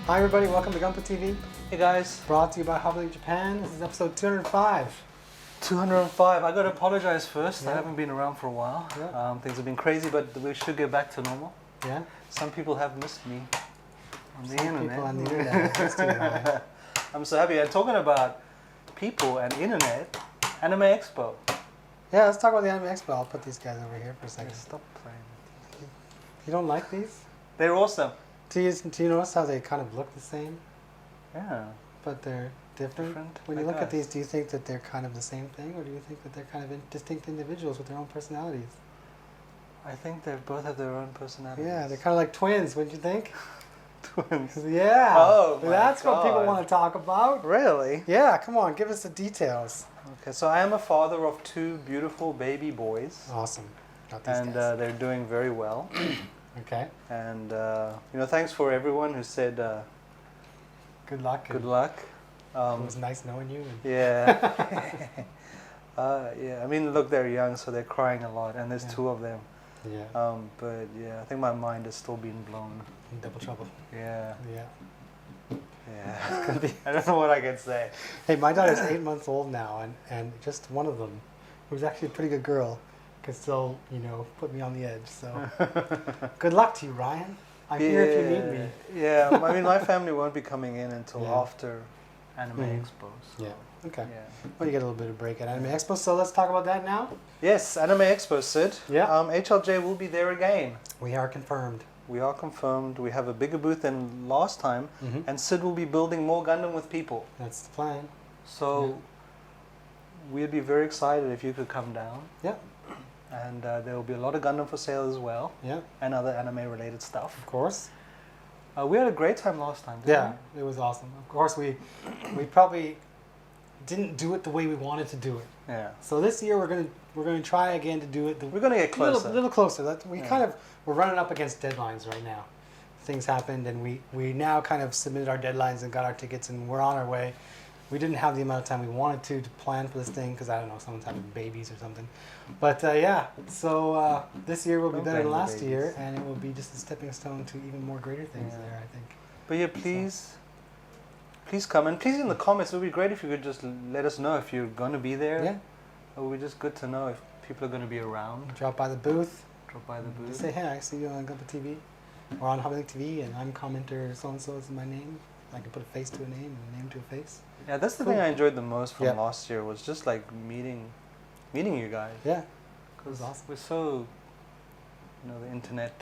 Hi everybody, welcome to Gunpla TV. Hey guys. Brought to you by HobbyLink Japan. This is episode 205. 205. I got to apologize first. Yeah. I haven't been around for a while. Yeah. Things have been crazy, but we should get back to normal. Yeah? Some people have missed me on the Some internet. people on the internet. That's too bad. I'm so happy. And talking about people and internet, Anime Expo. Yeah, let's talk about the Anime Expo. I'll put these guys over here for a second. Stop playing. You don't like these? They're awesome. Do you notice how they kind of look the same, Yeah. but they're different? When you I look at guess. these, do you think that they're kind of the same thing, or do you think that they're kind of distinct individuals with their own personalities? I think they both have their own personalities. Yeah, they're kind of like twins, wouldn't you think? twins. Yeah. Oh, my That's what people God. want to talk about. Really? Yeah, come on, give us the details. Okay, so I am a father of two beautiful baby boys. Awesome. Got these And guys. they're doing very well. Okay. And thanks for everyone who said Good luck. good luck. It was nice knowing you. Yeah. Yeah. I mean, look, they're young, so they're crying a lot, and there's Yeah. two of them. Yeah. But yeah, I think my mind is still being blown. In double trouble. Yeah. Yeah. Yeah. Could be. I don't know what I can say. Hey, my daughter's 8 months old now, and just one of them, who's actually a pretty good girl, can still, put me on the edge. So, good luck to you, Ryan. I'm here if you need me. Yeah. I mean, my family won't be coming in until Yeah. after Anime Expo. So, Yeah. Okay. Yeah. Well, you get a little bit of break at Anime Expo, so let's talk about that now. Yes, Anime Expo, Syd. Yeah. HLJ will be there again. We are confirmed. We are confirmed. We have a bigger booth than last time, Mhm. and Syd will be building more Gundam with people. That's the plan. So we'd be very excited if you could come down. Yeah. And there will be a lot of Gundam for sale as well, Yeah. and other anime-related stuff. Of course. We had a great time last time, didn't Yeah, it was awesome. Of course, we probably didn't do it the way we wanted to do it. we? Yeah. So this year we're gonna try again to do it We're going to get closer. a little closer. We Yeah. kind of we're running up against deadlines right now. Things happened, and we now kind of submitted our deadlines and got our tickets, and we're on our way. We didn't have the amount of time we wanted to plan for this thing because I don't know, someone's having babies or something. But yeah, so this year will be Don't better than blame the last year, babies. and it will be just a stepping stone to even more greater things Yeah. there, I think. But yeah, please come. And please in the comments, it would be great if you could just let us know if you're going to be there. Yeah, It would be just good to know if people are going to be around. drop by the booth. Drop by the Just booth. say, hey, I see you on Gunpla TV or on HobbyLink TV, and I'm commenter so-and-so is my name. I can put a face to a name and a name to a face. Yeah, that's the Cool. thing I enjoyed the most from Yeah. last year was just like meeting you guys. Yeah. Because awesome. we're so, the internet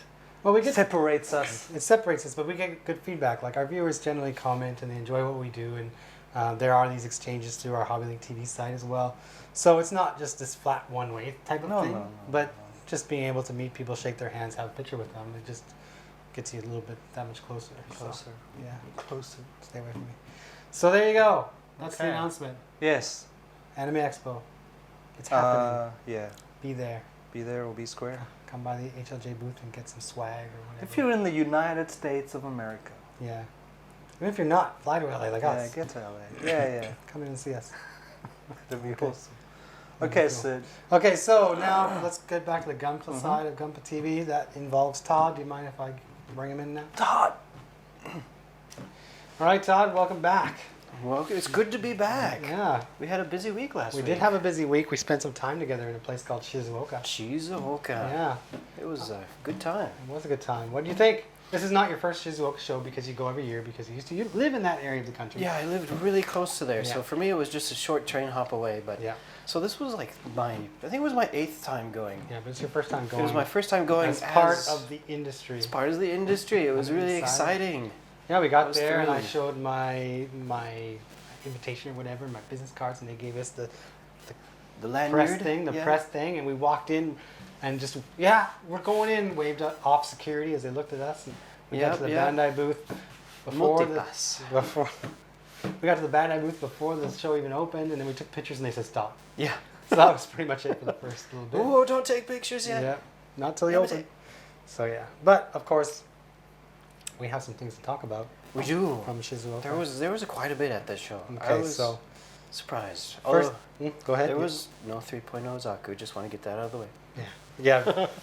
Well, we get separates us. it separates us, but we get good feedback. Like our viewers generally comment and they enjoy what we do, and there are these exchanges through our HobbyLink TV site as well. So it's not just this flat one-way type of thing, but just being able to meet people, shake their hands, have a picture with them, it just gets you a little bit that much closer. Closer. So, yeah, Closer. stay away from me. So there you go. That's the Okay. announcement. Yes. Anime Expo. It's happening. Yeah. Be there. Be there or be square. Come by the HLJ booth and get some swag or whatever. If you're in the United States of America. Yeah. Even if you're not, fly to LA like Yeah, us. get to LA. Yeah. Come in and see us. That'd be Okay. awesome. Okay, Cool. Syd. Okay, so now let's get back to the Gunpla Mhm. side of Gunpla TV. That involves Todd. Do you mind if I bring him in now? Todd! All right, Todd, welcome back. Well, it's good to be back. Yeah, We had a busy week last we week. did have a busy week. We spent some time together in a place called Shizuoka. Shizuoka. Yeah, It was a good time. it was a good time. What do you think? This is not your first Shizuoka show because you go every year because you live in that area of the country. Yeah, I lived really close to there, Yeah. so for me it was just a short train hop away. But Yeah, so this was like I think it was my 8th time going. yeah, but it's your first time going. It was my first time going as part of the industry. as part of the industry. It was On the really inside. exciting. Yeah, we I got was there and I thrilled. showed my invitation or whatever, my business cards, and they gave us the The lanyard. press thing, yeah. press thing, and we walked in and just, we're going in, waved off security as they looked at us. And we got to the Bandai booth before Multipass. we got to the Bandai booth before the show even opened, and then we took pictures and they said stop. Yeah. So that was pretty much it for the first little bit. Oh, don't take pictures yet. Yeah, not till the Yeah, but open. So yeah, but of course, we have some things to talk about We do. from Shizuoka. There was quite a bit at this show. I Okay, was so surprised. first, Although go ahead. there was no 3.0 Zaku. Just want to get that out of the way. Yeah,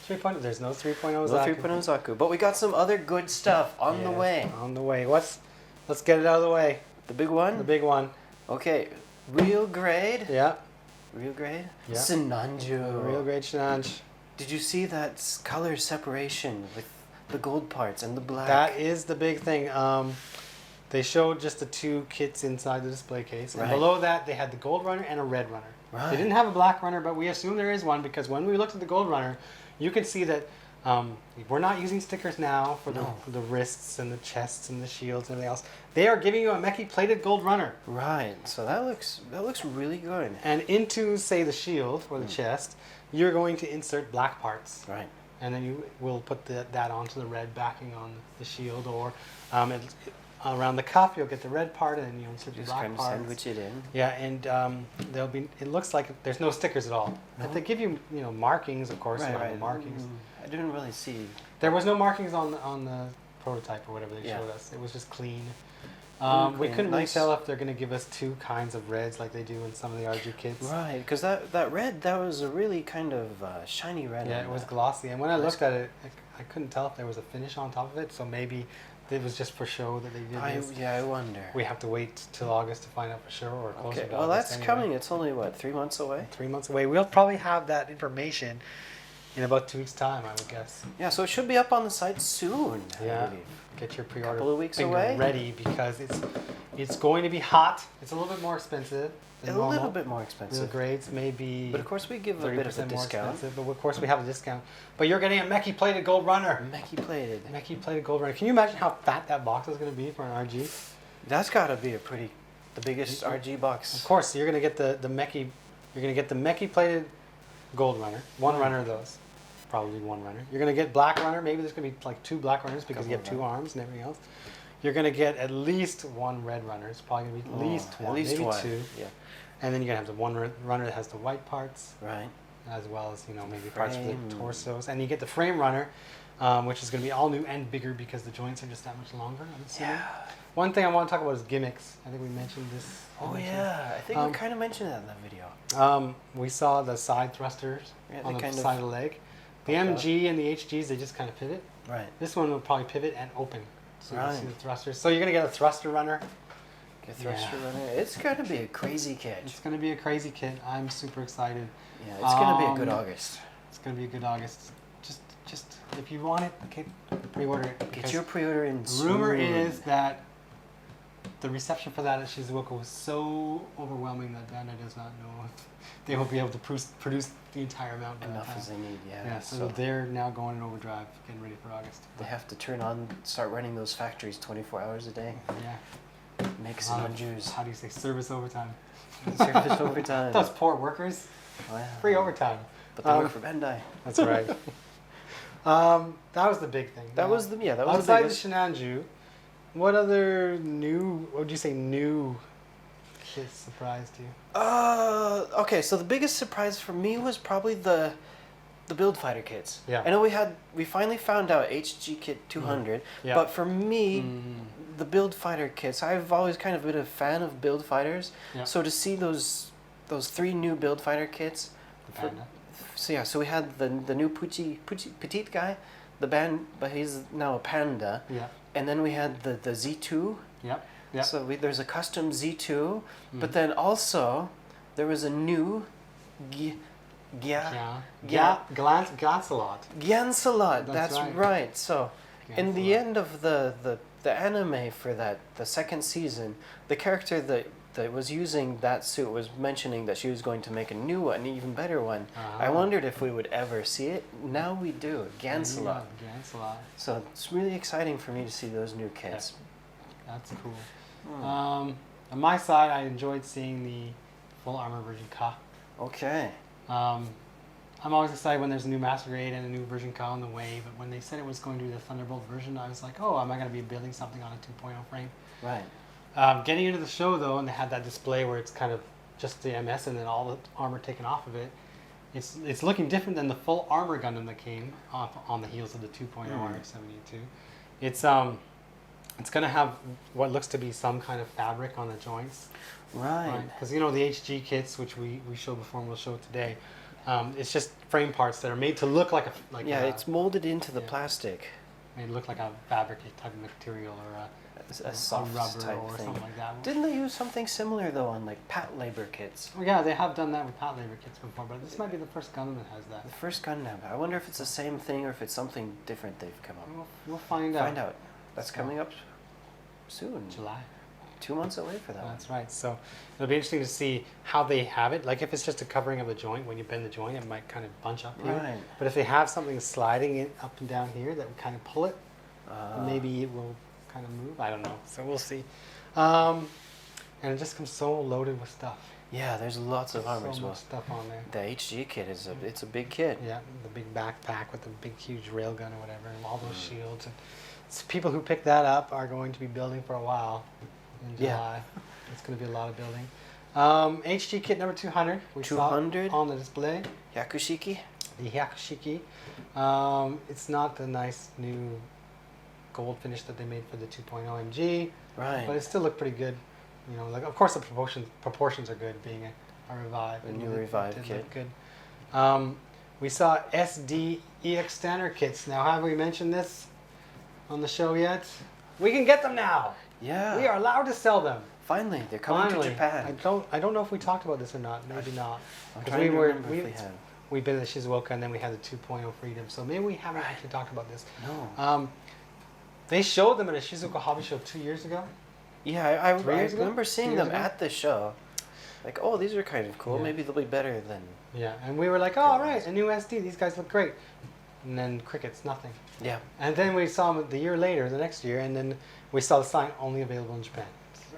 3.0. There's no 3.0 No Zaku. 3.0 Zaku. But we got some other good stuff on the Yes, way. On the way. What's let's get it out of the way. The big one? The big one. Okay. Real grade. Yeah. Real grade? Yeah. Sinanju. Real grade Shinanj. Did you see that color separation with the gold parts and the black? That is the big thing. They showed just the 2 kits inside the display case. And Right. below that, they had the gold runner and a red runner. Right. They didn't have a black runner, but we assume there is one because when we looked at the gold runner, you can see that we're not using stickers now for the wrists and the chests and the shields and everything else. They are giving you a Meki plated gold runner. Right. So that looks really good. And into, say, the shield or the chest, you're going to insert black parts. Right. And then you will put that onto the red backing on the shield, or around the cuff you'll get the red part, and then you insert the Just black kind of parts. sandwich it in. Yeah, and there'll be. It looks like there's no stickers at all. No? But they give you, markings, of course. Right, Right. right. Markings. I didn't really see. There was no markings on the prototype or whatever they Yeah. showed us. It was just clean. Really We clean. couldn't really Nice. tell if they're going to give us 2 kinds of reds like they do in some of the RG kits. Right, because that red, that was a really kind of shiny red. Yeah, on it was that. glossy. And when I Nice. looked at it, I couldn't tell if there was a finish on top of it. So maybe it was just for show that they did this. I wonder. We have to wait till August to find out for sure, or closer Okay, to well August that's anyway. coming. It's only what, 3 months away? 3 months away. We'll probably have that information in about 2 weeks' time, I would guess. Yeah, so it should be up on the site soon. I Yeah. believe. Get your pre-order Couple of weeks finger away? ready because it's going to be hot. It's a little bit more expensive A than normal. little bit more The expensive. grades may be But of course we give a bit of a 30% more discount. expensive, but of course we have a discount. But you're getting a Meki plated gold runner. Meki plated. Meki plated gold runner. Can you imagine how fat that box is going to be for an RG? That's got to be the biggest RG box. Of course, you're going to get the Meki. You're going to get the Meki plated gold runner. One runner of those. Probably one runner. You're going to get black runner. Maybe there's going to be like 2 black runners because you have 2 arms and everything else. You're going to get at least 1 red runner. It's probably going to be at least one, At least maybe one. 2. Yeah. And then you're going to have the one runner that has the white parts, Right. as well as maybe parts for Frame. the torsos. And you get the frame runner, which is going to be all new and bigger because the joints are just that much longer. I'm assuming. Yeah. One thing I want to talk about is gimmicks. I think we mentioned this. Oh yeah, I think we kind of mentioned that in the video. We saw the side thrusters Yeah, on they the kind of side of the leg. The poke out. MG and the HGs, they just kind of pivot. Right. This one will probably pivot and open. So you can see Right. the thrusters. So you're going to get a thruster runner. Get thruster Yeah. runner. It's going to be a crazy kit. It's going to be a crazy kit. I'm super excited. Yeah, it's going to be a good Um, August. It's going to be a good August. Just if you want it, okay, pre-order it. Get because your pre-order in the rumor soon. is that the reception for that at Shizuoka was so overwhelming that Bandai does not know if they will be able to produce the entire amount by that enough time. as they need. Yeah. Yeah, so they're now going in overdrive, getting ready for August. they have to start running those factories 24 hours a day. Yeah. Make some on Jews. How do you say service overtime? Service overtime. Those poor workers. Wow. Free overtime. But they work for Bandai. That's right. That was the big thing. That was the outside biggest. the Shinanju. What other what would you say new kits surprised you? Okay, so the biggest surprise for me was probably the build fighter kits. Yeah. I know we finally found out HG Kit 200, Yeah. but for me, the build fighter kits, I've always kind of been a fan of build fighters. Yeah. So to see those 3 new build fighter kits, The Panda. so we had the new petite guy, but he's now a panda, Yeah. and then we had the Z2. Yep. Yep. So there's a custom Z2, Mm. but then also there was a new Yeah. Yeah. Glancelot. Gyansalot. That's That's right. right. So in the Glancelot. end of the anime for the second season, the character that was using that suit was mentioning that she was going to make a new one, an even better one. I Ah. wondered if we would ever see it. Now we do. Gyansalot. Glancelot. So it's really exciting for me to see those new kits. That's cool. Hmm. On my side, I enjoyed seeing the full armor version Ka. Okay. I'm always excited when there's a new Master Grade and a new version Ka on the way, but when they said it was going to be the Thunderbolt version, I was like, oh, am I going to be building something on a 2.0 frame? Right. Getting into the show, though, and they had that display where it's kind of just the MS and then all the armor taken off of it, it's looking different than the full armor Gundam that came off on the heels of the 2.0 RX-72. It's going to have what looks to be some kind of fabric on the joints. Right. Because the HG kits, which we showed before and we'll show today, it's just frame parts that are made to look like Yeah, it's molded into the yeah. plastic. made to look like a fabric type of material or a soft rubber type or thing. something like that. Didn't they use something similar though on like Pat Labor kits? Oh, yeah, they have done that with Pat Labor kits before, but this might be the first Gundam that has that. The first Gundam. I wonder if it's the same thing or if it's something different they've come up. We'll find out. Find out. That's coming up soon. July. 2 months away for that. That's right. So it'll be interesting to see how they have it. Like if it's just a covering of the joint, when you bend the joint, it might kind of bunch up here. Right. But if they have something sliding it up and down here that would kind of pull it, maybe it will kind of move. I don't know. So we'll see. And it just comes so loaded with stuff. Yeah, there's lots of armor as So well. much stuff on there. The HG kit is it's a big kit. Yeah, the big backpack with the big huge railgun or whatever, and all those shields. And so people who pick that up are going to be building for a while in July. It's going to be a lot of building. HG kit number 200. We 200? saw it on the display. Yakushiki? The Hyakushiki. It's not the nice new gold finish that they made for the 2.0 MG, Right. but it still looked pretty good. You know, like of course the proportions are good, being a revive. A It new did- revive did kit. look good. We saw SD EX standard kits. Now, have we mentioned this on the show yet? We can get them now. Yeah. We are allowed to sell them. Finally, they're coming Finally. to Japan. I don't know if we talked about this or not. Maybe not. I'm 'Cause trying to remember we, if we have. we've been at Shizuoka and then we had the 2.0 Freedom. So maybe we haven't actually talked about this. No. They showed them at a Shizuoka Hobby Show 2 years ago. Yeah, I 3 years ago? remember seeing 2 years them ago? at the show. Like, oh, these are kind of cool. Yeah. Maybe they'll be better than. Yeah, and we were like, oh, all right, a new SD. These guys look great. And then crickets, nothing. Yeah. And then we saw them the year later, the next year, and then we saw the sign only available in Japan.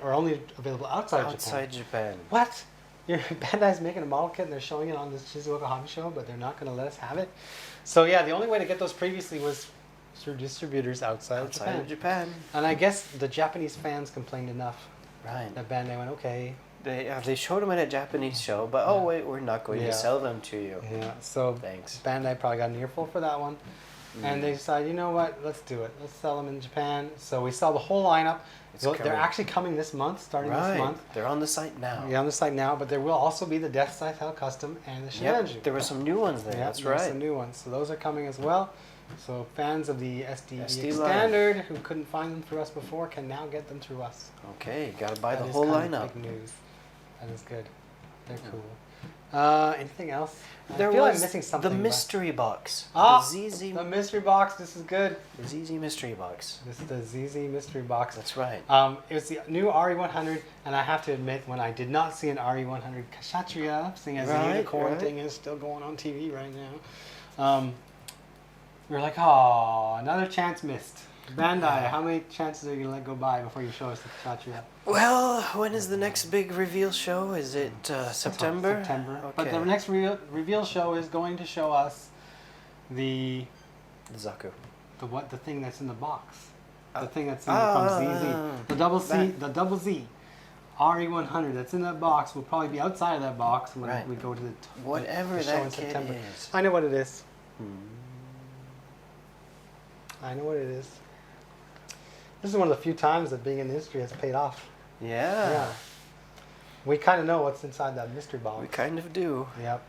Or only available outside Outside Japan. Japan. What? Your Bandai's making a model kit and they're showing it on the Shizuoka Hobby Show, but they're not going to let us have it? So yeah, the only way to get those previously was through distributors outside of Outside of Japan. Japan. And I guess the Japanese fans complained enough Right. that Bandai went, okay. They showed them at a Japanese show, but oh Yeah. wait, we're not going Yeah. to sell them to you. Yeah, so Thanks. Bandai probably got an earful for that one. And they decided, you know what, let's do it. Let's sell them in Japan. So we saw the whole lineup. It's They're coming. actually coming this month, starting Right. this month. They're on the site now. Yeah, on the site now, but there will also be the Death Cycle Custom and the Shinanju. Yep. There were some new ones there. Yeah, That's there's right. some new ones. So those are coming as well. So fans of the SD SD line. Standard who couldn't find them through us before can now get them through us. Okay, gotta buy That the is whole kind of lineup. big news. That is good. They're cool. Anything else? There I feel was I'm missing something. the but- mystery box. Ah, the ZZ, the mystery box. This is good. the ZZ mystery box. This is the ZZ mystery box. That's right. It was the new RE100, and I have to admit, when I did not see an RE100 Kshatriya, seeing as the Right, unicorn right. thing is still going on TV right now, we were like, oh, another chance missed. Bandai, how many chances are you going to let go by before you show us the Kshatriya? Well, when is the next big reveal show? Is it September? September. Okay. But the next reveal show is going to show us the Zaku. the thing that's in the box. The thing that's ah, from ZZ. The double C, that. the double Z. RE100 that's in that box will probably be outside of that box when Right. we go to the Whatever the show that in kid September. is. I know what it is. Hmm. I know what it is. This is one of the few times that being in the industry has paid off. Yeah. We kind of know what's inside that mystery box. We kind of do. Yep.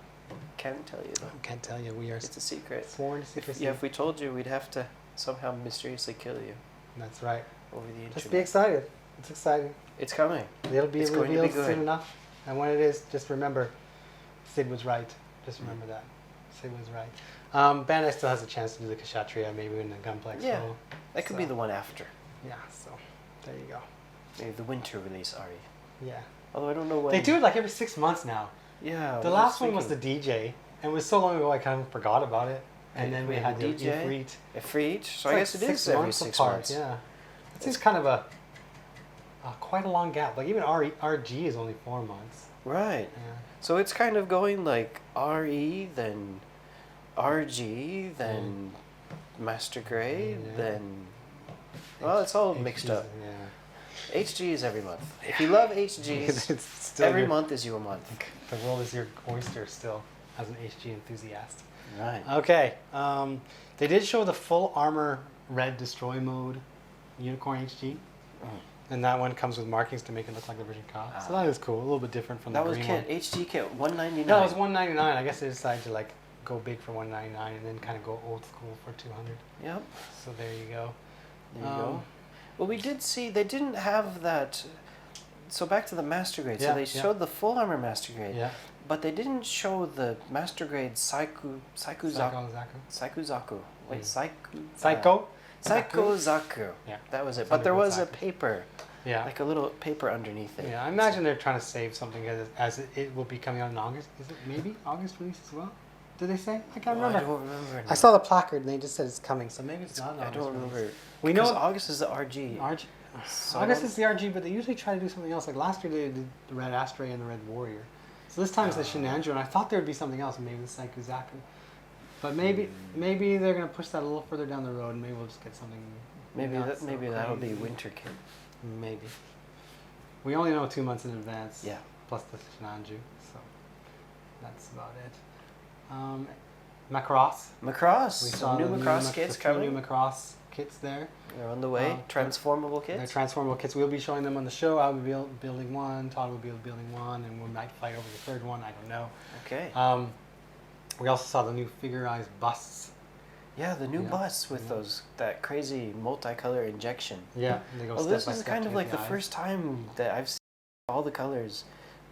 Can't tell you though. Can't tell you. We are It's a secret. sworn to secrecy. Yeah, if we told you, we'd have to somehow mysteriously kill you That's right. over the internet. Just be excited. It's exciting. It's coming. It'll be It's going to be revealed good. soon enough. And when it is, just remember, Syd was right. Just remember that. Syd was right. Bandai still has a chance to do the Kshatriya, maybe in the Gunpla Expo. Yeah. That could be So- the one after. Yeah, so there you go. Maybe the winter release, Ari. Yeah. Although I don't know when. They do it like every 6 months now. Yeah. The last one was the DJ, and it was so long ago I kind of forgot about it. And then we had the DJ? Ifrit. For each? So It's I guess it is every 6 months. Yeah. It seems kind of a quite a long gap. Like even RG is only 4 months. Right. Yeah. So it's kind of going like RE, then RG, then Master Grade, Yeah. then. Well, it's all HG mixed 's- up. Yeah. HG is every month. If you love HGs, It's still every your- month is your month. The world is your oyster still, as an HG enthusiast. Right. Okay. They did show the full armor red destroy mode Unicorn HG. Mm. And that one comes with markings to make it look like the Virgin Cop. So Ah. that is cool. A little bit different from That the was green kit, one. HG kit, $199. No, it was $199. I guess they decided to like go big for $199 and then kind of go old school for $200. Yep. So there you go. There you go. Well, we did see they didn't have that. So back to the master grade. Yeah, So they yeah. showed the full armor master grade, Yeah. but they didn't show the master grade Zaku. Wait, Psycho. Psycho Zaku. Yeah. That was it. But there was a Zaku. paper, Yeah. like a little paper underneath it. Yeah, I imagine they're trying to save something as it will be coming out in August. Is it maybe August release as well? Did they say? I can't remember. I don't remember. I saw the placard and they just said it's coming, so maybe it's not an I August don't release. remember. We know August is the RG. RG. So August is the RG, but they usually try to do something else. Like last year they did the Red Astray and the Red Warrior. So this time it's the Shinanju, and I thought there would be something else, maybe the Psycho Zaku. But maybe they're gonna push that a little further down the road, and maybe we'll just get something. Maybe not so that'll be crazy. winter kit. Maybe. We only know 2 months in advance. Yeah. Plus the Shinanju, so that's about it. Macross. Macross. We Some saw new the Macross kits the 3 coming. new Macross kits there. They're on the way. Transformable They're kits. transformable kits. We'll be showing them on the show. I'll be building one. Todd will be building one, and we might fight over the third one. I don't know. Okay. We also saw the new figurized busts. Yeah, the new Yeah. bus with that crazy multicolor injection. Yeah, they go Well, step this by is step kind to of get like the eyes. first time that I've seen all the colors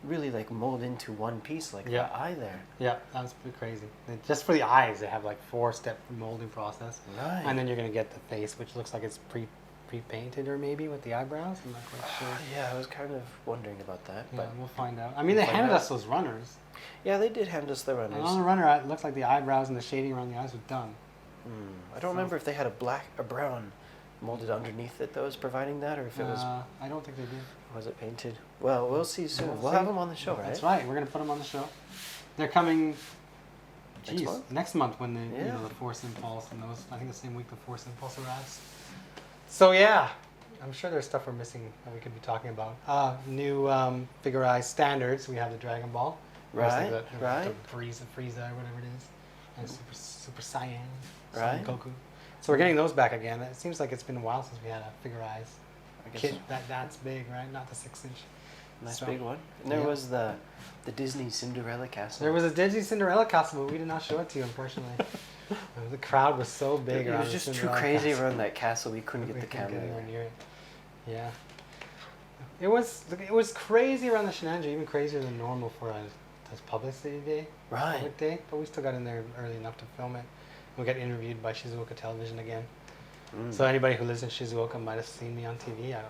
really like mold into one piece, like Yeah. the eye there. Yeah, that's pretty crazy. Just for the eyes, they have like 4-step molding process, Right. and then you're gonna get the face, which looks like it's pre-painted or maybe with the eyebrows. I'm not quite sure. Yeah, I was kind of wondering about that, Yeah, but we'll find out. I mean, they We'll find handed out. us those runners, yeah, they did hand us the and runners. on the runner, it looks like the eyebrows and the shading around the eyes was done. I don't remember if they had a brown molded underneath it that was providing that, or if it was I don't think they did. it painted. Well, we'll see soon. We'll We'll see. have them on the show, right? That's right. We're gonna put them on the show. They're coming. Next Geez, month? next month when the Yeah. the Force Impulse and those. I think the same week the Force Impulse arrives. So yeah, I'm sure there's stuff we're missing that we could be talking about. New figurized standards. We have the Dragon Ball. Right, The right. Frieza or whatever it is, and Super Saiyan. Right. Son Goku. So we're getting those back again. It seems like it's been a while since we had a figurized I guess kit that's big, right? Not the 6-inch. nice So, big one. And there yeah. was the Disney Cinderella castle. There was a Disney Cinderella castle, but we did not show it to you, unfortunately. The crowd was so big. It around was the just too Cinderella crazy castle. around that castle. We couldn't get We the couldn't camera get anywhere there. near it. Yeah. It was crazy around the Shenandoah, even crazier than normal for a publicity day. Right. Public day, but we still got in there early enough to film it. We got interviewed by Shizuoka Television again. So anybody who lives in Shizuoka might have seen me on TV. I don't know.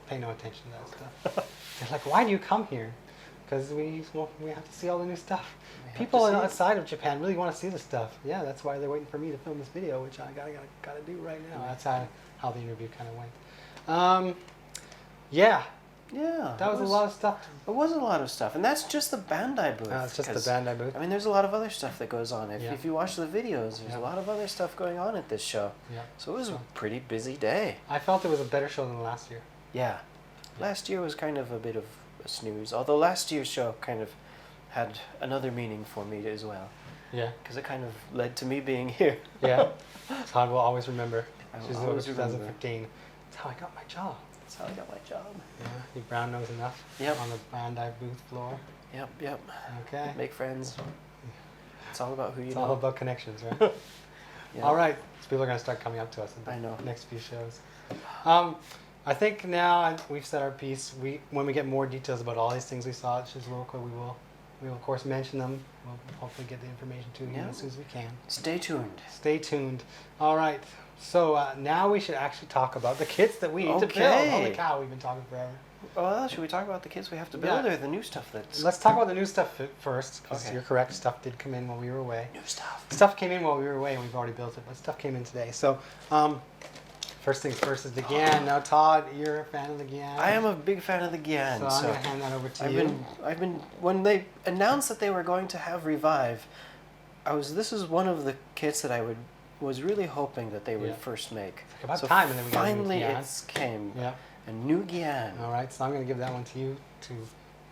Pay no attention to that stuff. They're like, why do you come here? Because we have to see all the new stuff. We have People to see it. outside of Japan really want to see the stuff. Yeah, that's why they're waiting for me to film this video, which I gotta do right now. That's how the interview kind of went. Yeah, Yeah. that was a lot of stuff. It was a lot of stuff, and that's just the Bandai booth. It's just the 'cause, Bandai booth. I mean, there's a lot of other stuff that goes on. Yeah. If you watch the videos, there's Yeah. a lot of other stuff going on at this show. Yeah. So it was a So- pretty busy day. I felt it was a better show than last year. Yeah. Last year was kind of a bit of a snooze, although last year's show kind of had another meaning for me as well, Yeah. because it kind of led to me being here. Yeah. Todd will always remember. I will She's always remember. 2015. That's how I got my job. That's how I got my job. Yeah. You brown nose enough. Yep. On the Bandai booth floor. Yep. Okay. Make friends. It's all about who you It's know. all about connections, right? Yeah. All right. So people are going to start coming up to us in the I know. next few shows. I think now we've said our piece. When we get more details about all these things we saw at Shizuoka, we will of course mention them. We'll hopefully get the information to you Yeah. as soon as we can. Stay tuned. Stay tuned. All right. So now we should actually talk about the kits that we need to build. Okay. Holy cow, we've been talking forever. Well, should we talk about the kits we have to build Yeah. or the new stuff that's Let's talk about the new stuff first, because Okay. you're correct. Stuff did come in while we were away. new stuff? Stuff came in while we were away, and we've already built it. But stuff came in today. So, first things first is the Gyan. Now, Todd, you're a fan of the Gyan. I am a big fan of the Gyan. So I'm gonna hand that over to you. I've been when they announced that they were going to have Revive, this is one of the kits that I was really hoping that they would Yeah. first make. It's like about time, and then we got a new finally Gyan. it came. Yeah. A new Gyan. All right. So I'm gonna give that one to you to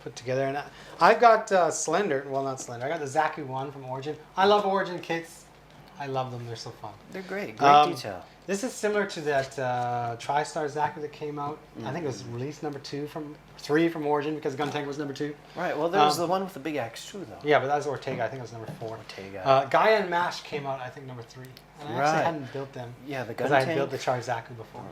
put together. And I've got Slender. Well, not Slender. I got the Zaku one from Origin. I love Origin kits. I love them. They're so fun. They're great. Great detail. This is similar to that TriStar Zaku that came out. I think it was release number 3 from Origin, because Gun Tank was number 2. Right. Well, there was the one with the big axe too, though. Yeah, but that was Ortega. I think it was number 4. Ortega. Gaia and Mash came out, I think, number 3. And I Right. actually hadn't built them Yeah, the because gun I had tank. built the Char Zaku before.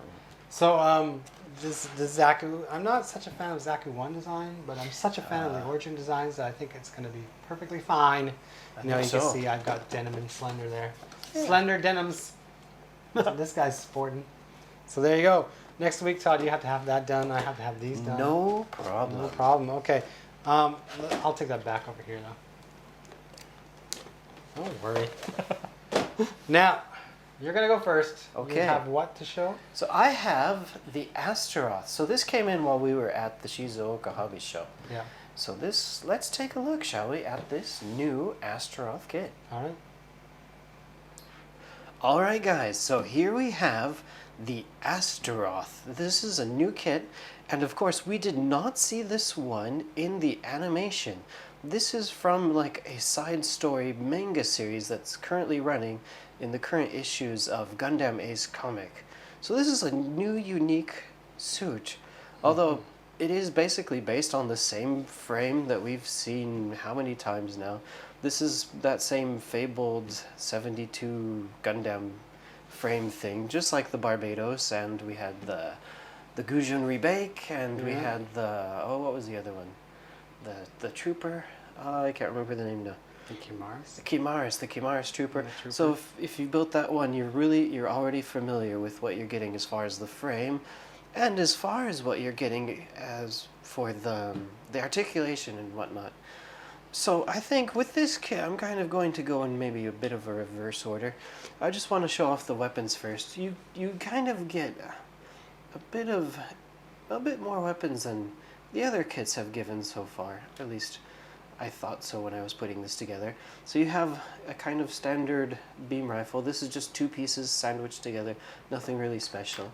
So this Zaku, I'm not such a fan of Zaku 1 design, but I'm such a fan of the Origin designs that I think it's going to be perfectly fine. You know, you can see I've got Denim and Slender there. Yeah. Slender Denims. This guy's sporting. So there you go. Next week, Todd, you have to have that done. I have to have these done. No problem. No problem. Okay. I'll take that back over here now. Don't worry. Now, you're going to go first. Okay. You have what to show? So I have the Astaroth. So this came in while we were at the Shizuoka Hobby Show. Yeah. So let's take a look, shall we, at this new Astaroth kit. All right. All right, guys. So here we have the Astaroth. This is a new kit. And of course, we did not see this one in the animation. This is from like a side story manga series that's currently running in the current issues of Gundam Ace comic. So this is a new unique suit, although it is basically based on the same frame that we've seen how many times now. This is that same fabled 72 Gundam frame thing, just like the Barbados, and we had the Gujun Rebake, and we had the, what was the other one? The Trooper? I can't remember the name now. The Kimaris? The Kimaris Trooper. So if you built that one, you're already familiar with what you're getting as far as the frame, and as far as what you're getting as for the articulation and whatnot. So I think with this kit, I'm kind of going to go in maybe a bit of a reverse order. I just want to show off the weapons first. You kind of get a bit more weapons than the other kits have given so far. At least I thought so when I was putting this together. So you have a kind of standard beam rifle. This is just 2 pieces sandwiched together, nothing really special.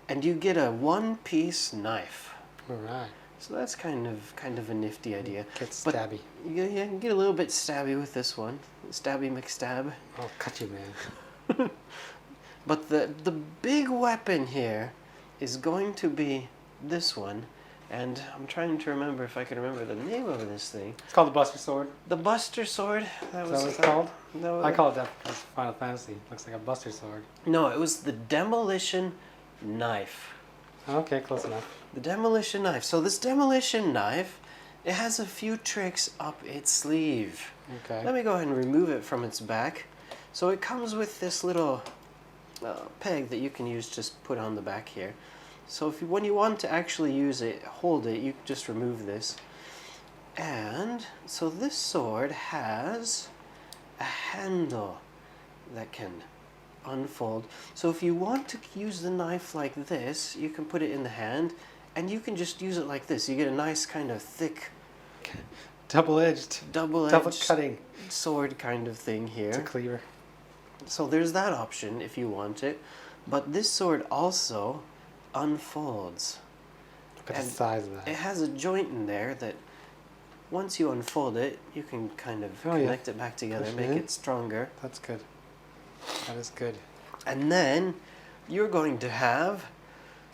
And you get a 1-piece knife. All right. So that's kind of a nifty idea. Get stabby. Yeah, you can get a little bit stabby with this one. Stabby McStab. I'll cut you, man. But the big weapon here is going to be this one. And I'm trying to remember if I can remember the name of this thing. It's called the Buster Sword. The Buster Sword. Is that what it's called? No, I call it that because Final Fantasy looks like a Buster Sword. No, it was the Demolition Knife. Okay, close enough. The Demolition Knife. So this Demolition Knife, it has a few tricks up its sleeve. Okay. Let me go ahead and remove it from its back. So it comes with this little peg that you can use to put on the back here. So when you want to actually use it, hold it, you just remove this. And so this sword has a handle that can unfold. So if you want to use the knife like this, you can put it in the hand, and you can just use it like this. You get a nice kind of thick, double-edged, double cutting sword kind of thing here. It's a cleaver. So there's that option if you want it. But this sword also unfolds. Look at the size of that. It has a joint in there that once you unfold it, you can kind of connect it back together, make it stronger. That's good. That is good. And then you're going to have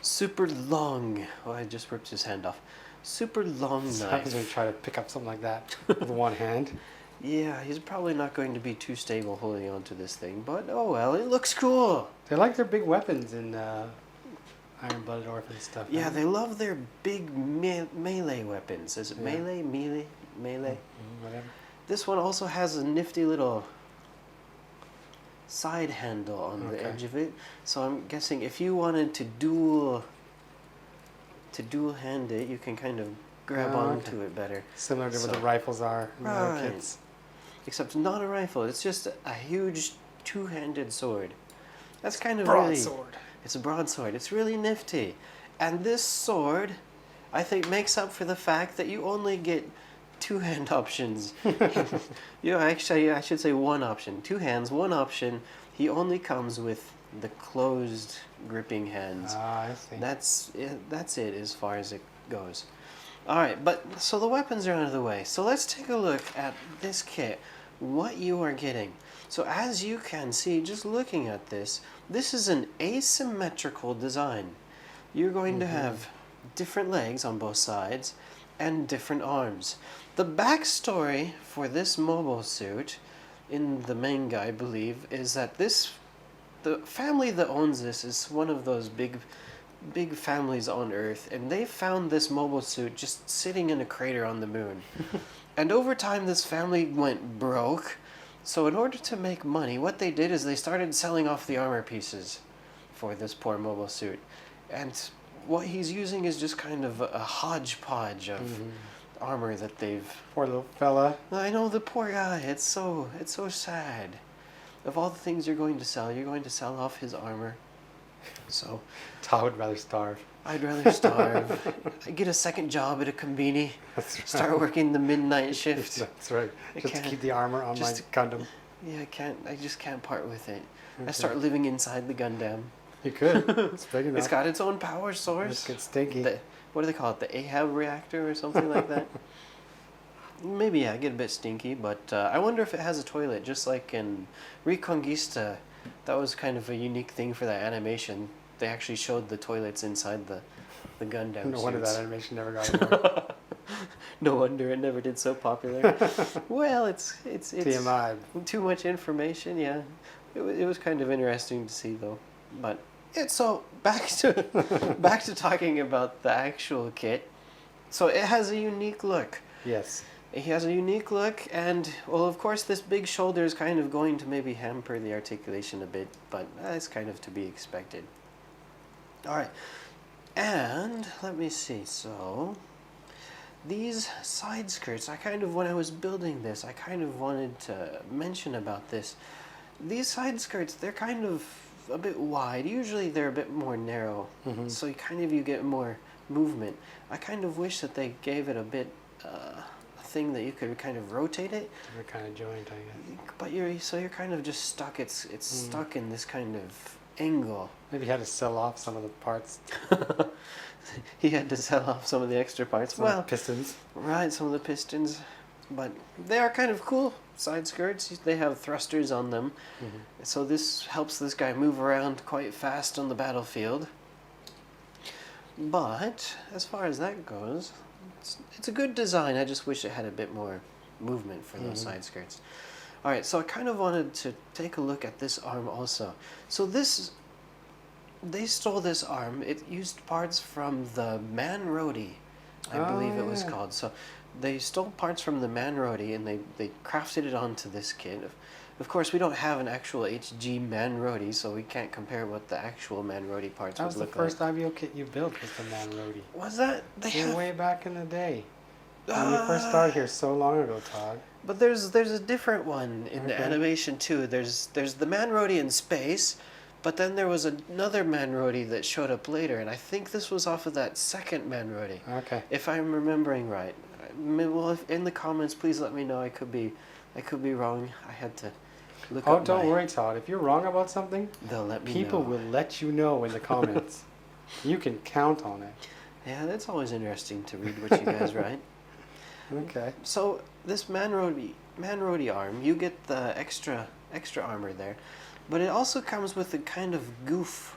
super long. Oh, I just ripped his hand off. Super long What knife. happens when you try to pick up something like that with one hand? Yeah, he's probably not going to be too stable holding on to this thing, but oh well, it looks cool. They like their big weapons in Iron-Blooded Orphan stuff. Yeah, they love their big melee weapons. Is it melee? Melee? Whatever. This one also has a nifty little side handle on the edge of it. So I'm guessing if you wanted to dual hand it, you can kind of grab onto it better. Similar to what the rifles are in the other kits. Except not a rifle. It's just a huge 2-handed sword. That's kind of Broadsword. It's a broadsword. It's really nifty. And this sword, I think, makes up for the fact that you only get 2 hand options. Actually, I should say 1 option. 2 hands, 1 option. He only comes with the closed gripping hands. Ah, I see. That's it as far as it goes. Alright, but so the weapons are out of the way. So let's take a look at this kit. What you are getting. So as you can see, just looking at this, this is an asymmetrical design. You're going to have different legs on both sides and different arms. The backstory for this mobile suit in the manga, I believe, is that the family that owns this is one of those big big families on Earth, and they found this mobile suit just sitting in a crater on the moon. And over time, this family went broke. So in order to make money, what they did is they started selling off the armor pieces for this poor mobile suit. And what he's using is just kind of a hodgepodge of armor that they've... Poor little fella. I know, the poor guy. It's so sad. Of all the things you're going to sell off his armor. So Todd would rather starve. I'd rather starve. I'd get a second job at a conveni. That's right. Start working the midnight shift. That's right. I Just to can't- keep the armor on my just- Gundam. Yeah, I just can't part with it. I Okay. start living inside the Gundam. You could. It's big enough. It's got its own power source. Just get stinky. What do they call it? The Ahab reactor or something like that? Maybe, yeah, get a bit stinky, but I wonder if it has a toilet, just like in Reconquista. That was kind of a unique thing for that animation. They actually showed the toilets inside the Gundam No wonder suits. that animation never got anywhere. No wonder it never did so popular. Well, it's TMI. too much information. Yeah, it was kind of interesting to see though. But so back to talking about the actual kit. So it has a unique look. Yes. He has a unique look, and well, of course, this big shoulder is kind of going to maybe hamper the articulation a bit, but that's kind of to be expected. All right, and let me see. So these side skirts, when I was building this, I kind of wanted to mention about this. These side skirts, they're kind of a bit wide. Usually they're a bit more narrow, so you get more movement. I kind of wish that they gave it a bit a thing that you could kind of rotate it. Different kind of joint, I guess. But you're kind of just stuck. It's stuck in this kind of angle. Maybe he had to sell off some of the parts. He had to sell off some of the extra parts. Some of the Well, pistons. right, some of the pistons, but they are kind of cool side skirts. They have thrusters on them, so this helps this guy move around quite fast on the battlefield. But as far as that goes, it's a good design. I just wish it had a bit more movement for those side skirts. All right, so I kind of wanted to take a look at this arm also. So they stole this arm. It used parts from the Man Rody, I believe it was called. So they stole parts from the Man Rody and they crafted it onto this kit. Of course, we don't have an actual HG Man Rody, so we can't compare what the actual Man Rody parts That would was the look first like. IBO kit you built, was the Man Rody. Was that? Way back in the day. When you first started here so long ago, Todd. But there's a different one in the Okay. animation too. There's the Man Rody in space, but then there was another Man Rody that showed up later, and I think this was off of that second Man Rody, Okay. if I'm remembering right. Well, if in the comments, please let me know. I could be wrong. I had to look Oh, up. don't worry, Todd. If you're wrong about something, They'll let me people know. will let you know in the comments. You can count on it. Yeah, that's always interesting to read what you guys write. Okay. So this Man Rody arm, you get the extra armor there, but it also comes with a kind of goof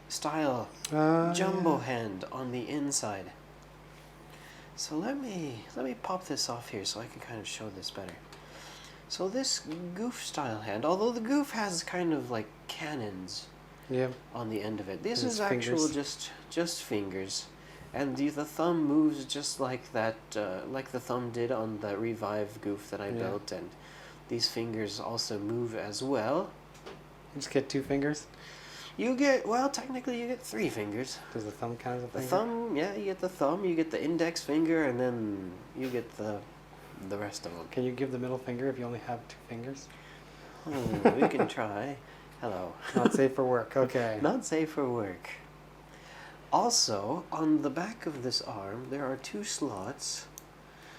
style jumbo hand on the inside. So let me pop this off here so I can kind of show this better. So this goof style hand, although the goof has kind of like cannons Yeah. on the end of it, this And is its actual fingers. just fingers. And the thumb moves just like that, like the thumb did on the Revive goof that I Yeah. built, and these fingers also move as well. You just get 2 fingers. Technically you get 3 fingers. Does the thumb count as a The finger? thumb, yeah, you get the thumb, you get the index finger, and then you get the rest of them. Can you give the middle finger if you only have 2 fingers? We can try. Hello. Not safe for work. Okay. Not safe for work. Also, on the back of this arm, there are 2 slots.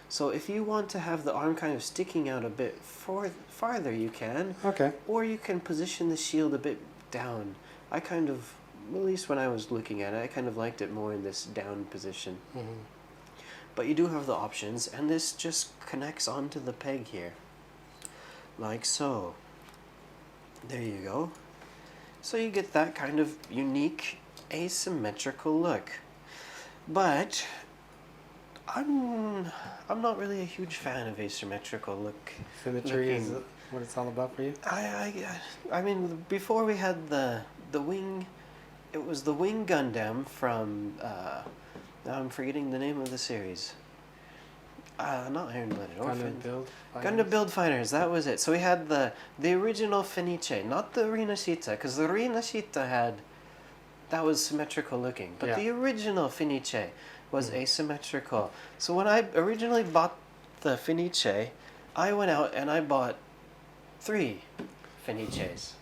So if you want to have the arm kind of sticking out a bit farther, you can. Okay. Or you can position the shield a bit down. I kind of, at least when I was looking at it, I kind of liked it more in this down position. But you do have the options, and this just connects onto the peg here. Like so. There you go. So you get that kind of unique asymmetrical look. But I'm not really a huge fan of asymmetrical look. Symmetry is looking- what it's all about for you? I mean, before we had the wing it was the Wing Gundam from, now I'm forgetting the name of the series. Not Iron Blooded Orphan. Gundam Build Fighters, that was it. So we had the original Fenice, not the Rinashita, because the Rinashita that was symmetrical looking. But the original Fenice was asymmetrical. So when I originally bought the Fenice, I went out and I bought 3 Fenices.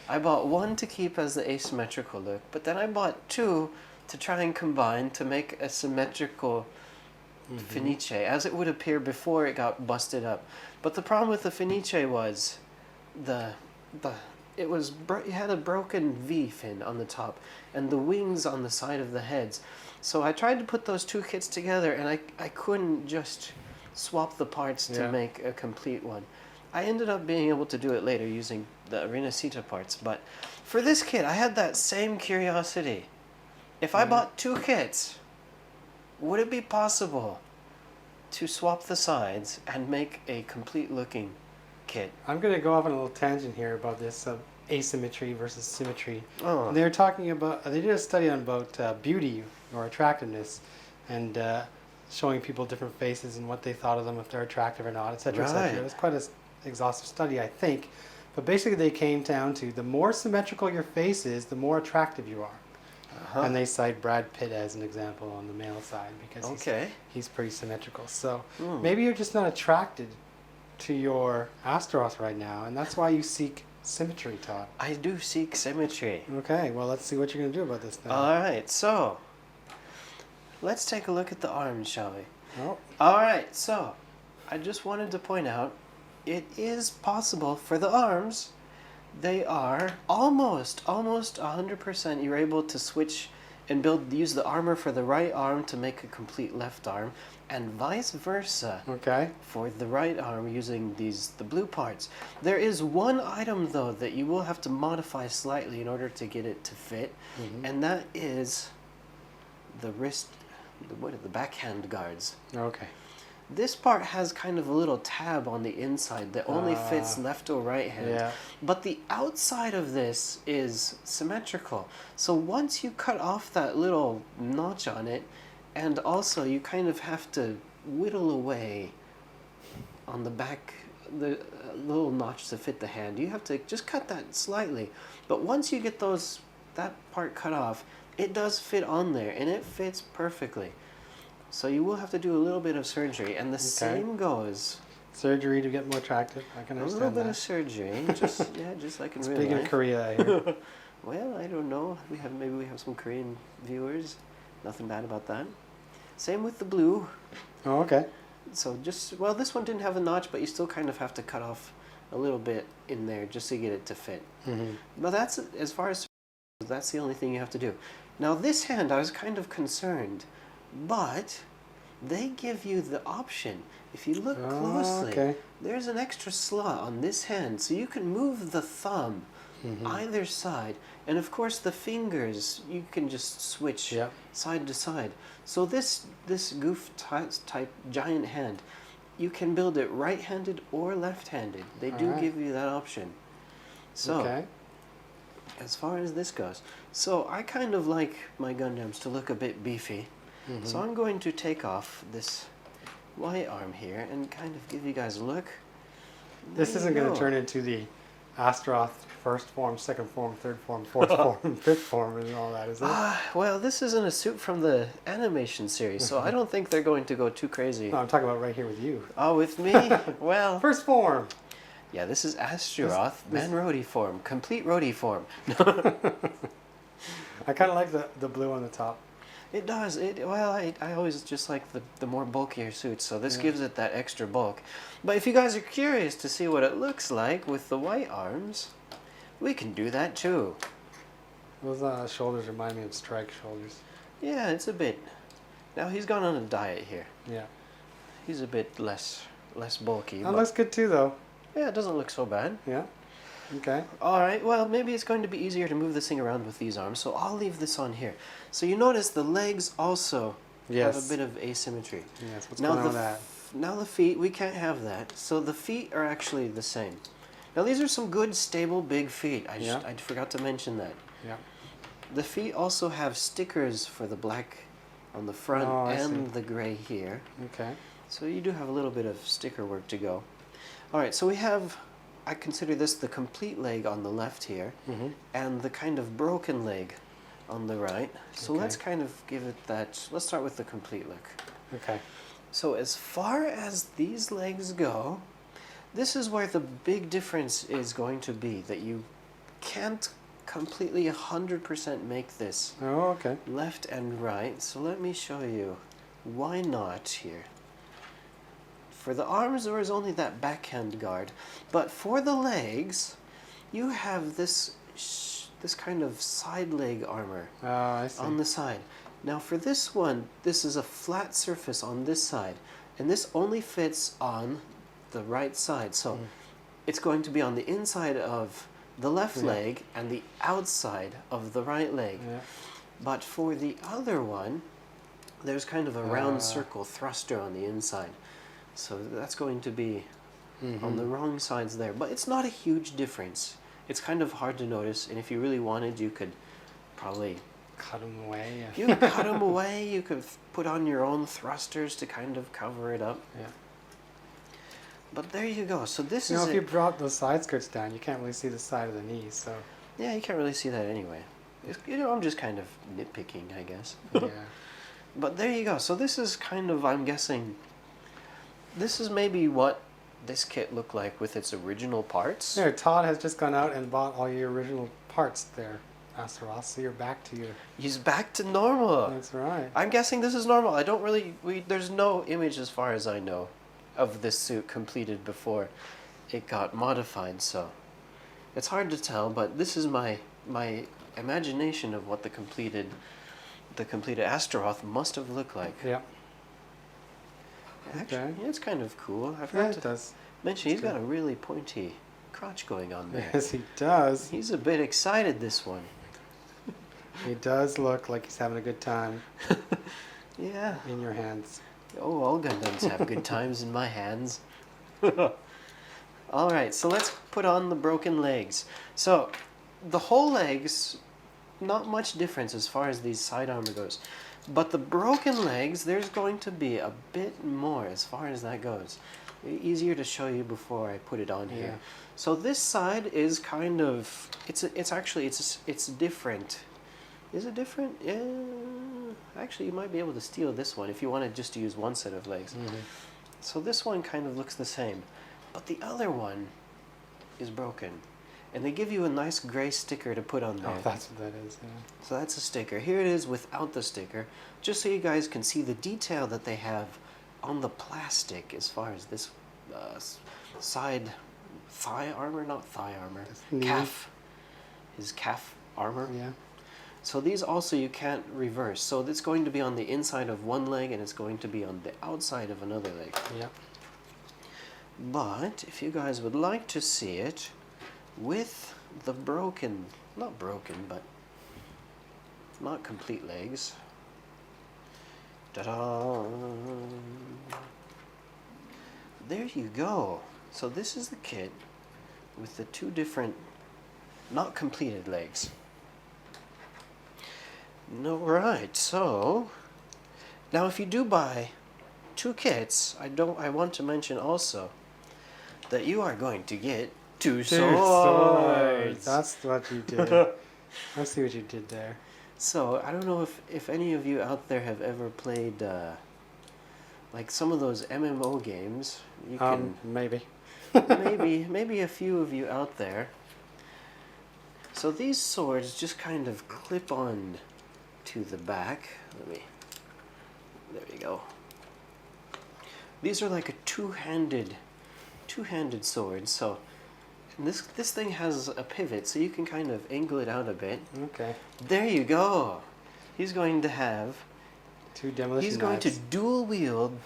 I bought 1 to keep as the asymmetrical look, but then I bought 2 to try and combine to make a symmetrical Fenice, as it would appear before it got busted up. But the problem with the Fenice was it had a broken V fin on the top and the wings on the side of the heads. So I tried to put those 2 kits together and I couldn't just swap the parts to make a complete one. I ended up being able to do it later using the Rinascita parts, but for this kit I had that same curiosity. If I bought 2 kits, would it be possible to swap the sides and make a complete looking kit? I'm going to go off on a little tangent here about this asymmetry versus symmetry. Oh. They were talking about, they did a study on about beauty or attractiveness and showing people different faces and what they thought of them, if they're attractive or not, etc. Right. It was quite an exhaustive study, I think. But basically they came down to the more symmetrical your face is, the more attractive you are. And they cite Brad Pitt as an example on the male side because he's pretty symmetrical. So maybe you're just not attracted to your Astaroth right now, and that's why you seek symmetry, Todd. I do seek symmetry. Okay, well, let's see what you're going to do about this now. All right, so let's take a look at the arms, shall we? Oh. All right, so I just wanted to point out it is possible for the arms. They are almost 100%. You're able to switch and use the armor for the right arm to make a complete left arm, and vice versa. Okay. For the right arm using the blue parts. There is one item though that you will have to modify slightly in order to get it to fit, and that is the the backhand guards. Okay. This part has kind of a little tab on the inside that only fits left or right hand. But the outside of this is symmetrical. So once you cut off that little notch on it, and also you kind of have to whittle away on the back, the little notch to fit the hand. You have to just cut that slightly. But once you get that part cut off, it does fit on there, and it fits perfectly. So you will have to do a little bit of surgery, and the same goes. Surgery to get more attractive. I can understand a little bit of surgery, just like in it's real big life. in Korea, I hear. Well, I don't know. Maybe we have some Korean viewers. Nothing bad about that. Same with the blue. Oh, okay. So this one didn't have a notch, but you still kind of have to cut off a little bit in there just to get it to fit. But that's, as far as, that's the only thing you have to do. Now this hand, I was kind of concerned. But they give you the option. If you look closely, there's an extra slot on this hand, so you can move the thumb either side. And of course the fingers, you can just switch side to side. So this goof type giant hand, you can build it right-handed or left-handed. They do give you that option. So, as far as this goes, so I kind of like my Gundams to look a bit beefy. So I'm going to take off this white arm here and kind of give you guys a look. This isn't going to turn into the Astaroth first form, second form, third form, fourth form, fifth form, and all that, is it? Well, this isn't a suit from the animation series, so I don't think they're going to go too crazy. No, I'm talking about right here with you. Oh, with me? Well... First form! Yeah, this is Astaroth, Man-Rody form, complete Rody form. I kind of like the blue on the top. It does. I always just like the more bulkier suits, so this gives it that extra bulk. But if you guys are curious to see what it looks like with the white arms, we can do that too. Those shoulders remind me of Strike shoulders. Yeah, it's a bit. Now he's gone on a diet here. Yeah. He's a bit less bulky. That looks good too, though. Yeah, it doesn't look so bad. Yeah. Okay. Alright, well, maybe it's going to be easier to move this thing around with these arms, so I'll leave this on here. So you notice the legs also have a bit of asymmetry. Yes, what's going on with that? Now the feet, we can't have that. So the feet are actually the same. Now these are some good, stable, big feet. I forgot to mention that. Yeah. The feet also have stickers for the black on the front and the gray here. Okay. So you do have a little bit of sticker work to go. All right, so we have, I consider this the complete leg on the left here, and the kind of broken leg on the right. So let's kind of give it that, let's start with the complete look. Okay. So as far as these legs go, this is where the big difference is going to be, that you can't completely 100% make this Oh, okay. left and right. So let me show you why not here. For the arms, there is only that backhand guard, but for the legs, you have this kind of side leg armor I see. on the side. Now for this one, this is a flat surface on this side, and this only fits on the right side. So it's going to be on the inside of the left leg and the outside of the right leg. Yeah. But for the other one, there's kind of a round circle thruster on the inside. So that's going to be on the wrong sides there. But it's not a huge difference. It's kind of hard to notice, and if you really wanted, you could probably Cut them away. you could cut them away. You could put on your own thrusters to kind of cover it up. Yeah. But there you go. So this You know, is if you brought those side skirts down, you can't really see the side of the knees. So. yeah, you can't really see that anyway. You know, I'm just kind of nitpicking, I guess. Yeah. But there you go. So this is kind of, I'm guessing, this is maybe what this kit looked like with its original parts. There, Todd has just gone out and bought all your original parts there, Astaroth. So you're back to your. He's back to normal. That's right. I'm guessing this is normal. I don't really, there's no image as far as I know of this suit completed before it got modified, so it's hard to tell, but this is my imagination of what the completed Astaroth must have looked like. Yeah. Actually, Okay. yeah, it's kind of cool. I Yeah, forgot it to does. mention, he's It's got a really pointy crotch going on there. Yes, he does. He's a bit excited, this one. He does look like he's having a good time Yeah. in your hands. Oh, all Gundams have good times in my hands. All right, so let's put on the broken legs. So, the whole legs, not much difference as far as these side armor goes. But the broken legs, there's going to be a bit more as far as that goes. Easier to show you before I put it on here. Yeah. So this side is kind of, it's different. Is it different? Yeah. Actually, you might be able to steal this one if you wanted just to use one set of legs. So this one kind of looks the same. But the other one is broken. And they give you a nice gray sticker to put on there. Oh, that's what that is. Yeah. So that's a sticker. Here it is without the sticker, just so you guys can see the detail that they have on the plastic as far as this side thigh armor, not thigh armor, knee. calf, his calf armor. Yeah. So these also you can't reverse. So it's going to be on the inside of one leg and it's going to be on the outside of another leg. Yeah. But if you guys would like to see it with the broken, not broken, but not complete legs. Ta-da! There you go. So this is the kit with the two different, not completed legs. All right, so now if you do buy two kits, I want to mention also that you are going to get two swords. That's what you did. I see what you did there. So I don't know if any of you out there have ever played like some of those MMO games. You can Maybe. maybe a few of you out there. So these swords just kind of clip on to the back. There you go. These are like a two-handed sword. So this thing has a pivot, so you can kind of angle it out a bit. Okay. There you go. He's going to have. Two demolition He's going to knives. dual wield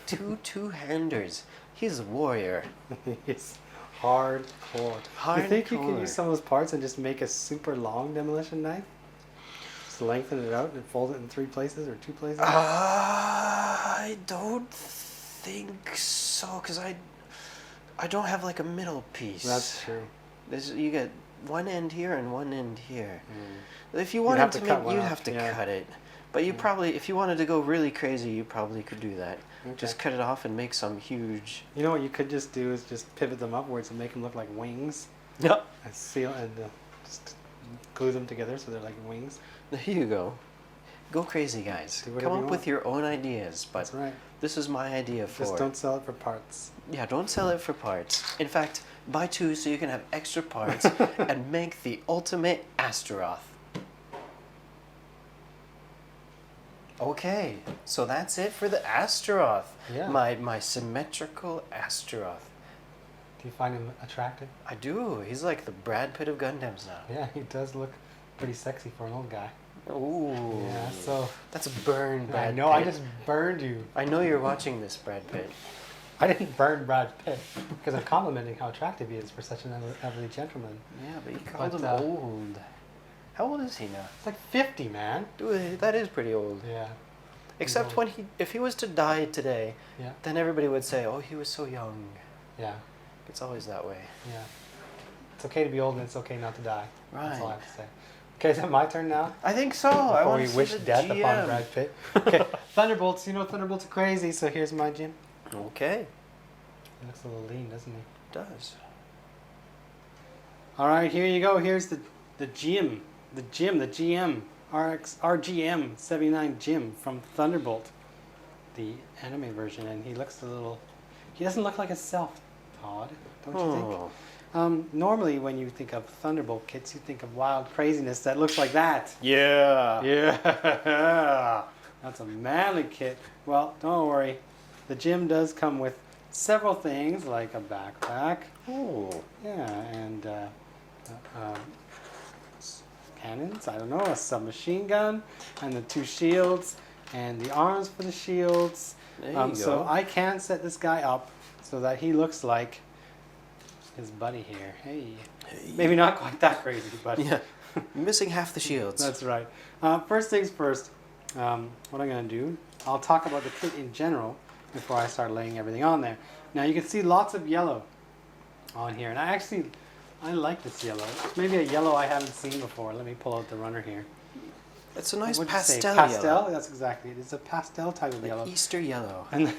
two-handers. He's a warrior. It's hardcore. You think you can Hardcore. use some of those parts and just make a super long demolition knife? Just lengthen it out and fold it in 3 places or 2 places? I don't think so, because I don't have like a middle piece. That's true. You get one end here and one end here. If you You'd wanted have to to cut make, one you'd off, have to yeah. cut it. But you probably, if you wanted to go really crazy, you probably could do that. Okay. Just cut it off and make some huge. You know what you could just do is just pivot them upwards and make them look like wings. Yeah. And seal and just glue them together so they're like wings. There you go. Go crazy, guys. Do whatever Come you up with want. your own ideas. But That's right. this is my idea for. Just don't sell it for parts. Yeah, don't sell it for parts. In fact, buy two so you can have extra parts and make the ultimate Astaroth. Okay, so that's it for the Astaroth. Yeah. My symmetrical Astaroth. Do you find him attractive? I do. He's like the Brad Pitt of Gundams now. Yeah, he does look pretty sexy for an old guy. Ooh. Yeah, so That's a burn, Brad I know I Pitt. just burned you. I know you're watching this, Brad Pitt. I didn't burn Brad Pitt because I'm complimenting how attractive he is for such an elderly gentleman. Yeah, but you called But, him old. How old is he now? It's like 50, man. Dude, that is pretty old. Yeah. Except old. when if he was to die today, Yeah. then everybody would say, "Oh, he was so young." Yeah. It's always that way. Yeah. It's okay to be old and it's okay not to die. That's all I Right. have to say. Okay, is it my turn now? I think so. I Before want we to see wish the death GM. upon Brad Pitt. Okay, Thunderbolts. You know Thunderbolts are crazy, so here's my Jim. Okay, He looks a little lean, doesn't he? does. All right, here you go. Here's the GM, the GM, RGM 79 Jim from Thunderbolt, the anime version, and he looks a little. He doesn't look like himself, Todd. Don't you think? Oh. Normally, when you think of Thunderbolt kits, you think of wild craziness that looks like that. Yeah. Yeah, that's a manly kit. Well, don't worry. The Jim does come with several things like a backpack. Oh. Yeah, and cannons, I don't know, a submachine gun, and the two shields, and the arms for the shields. There you go. So I can set this guy up so that he looks like his buddy here. Hey. Maybe not quite that crazy, but Yeah. Missing half the shields. that's right. First things first, what I'm going to do, I'll talk about the kit in general before I start laying everything on there. Now you can see lots of yellow on here, and I like this yellow. Maybe a yellow I haven't seen before. Let me pull out the runner here. It's a nice What'd you say? pastel Pastel? yellow. That's exactly it. It's a pastel type of Like yellow. Easter yellow. And is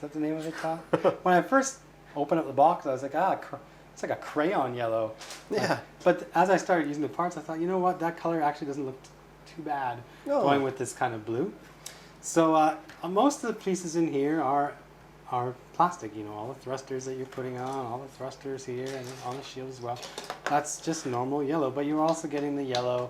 that the name of it, Todd? When I first opened up the box, I was like, it's like a crayon yellow. Yeah. But as I started using the parts, I thought, you know what? That color actually doesn't look too bad No. going with this kind of blue. So most of the pieces in here are plastic. You know, all the thrusters that you're putting on, all the thrusters here, and on the shield as well. That's just normal yellow. But you're also getting the yellow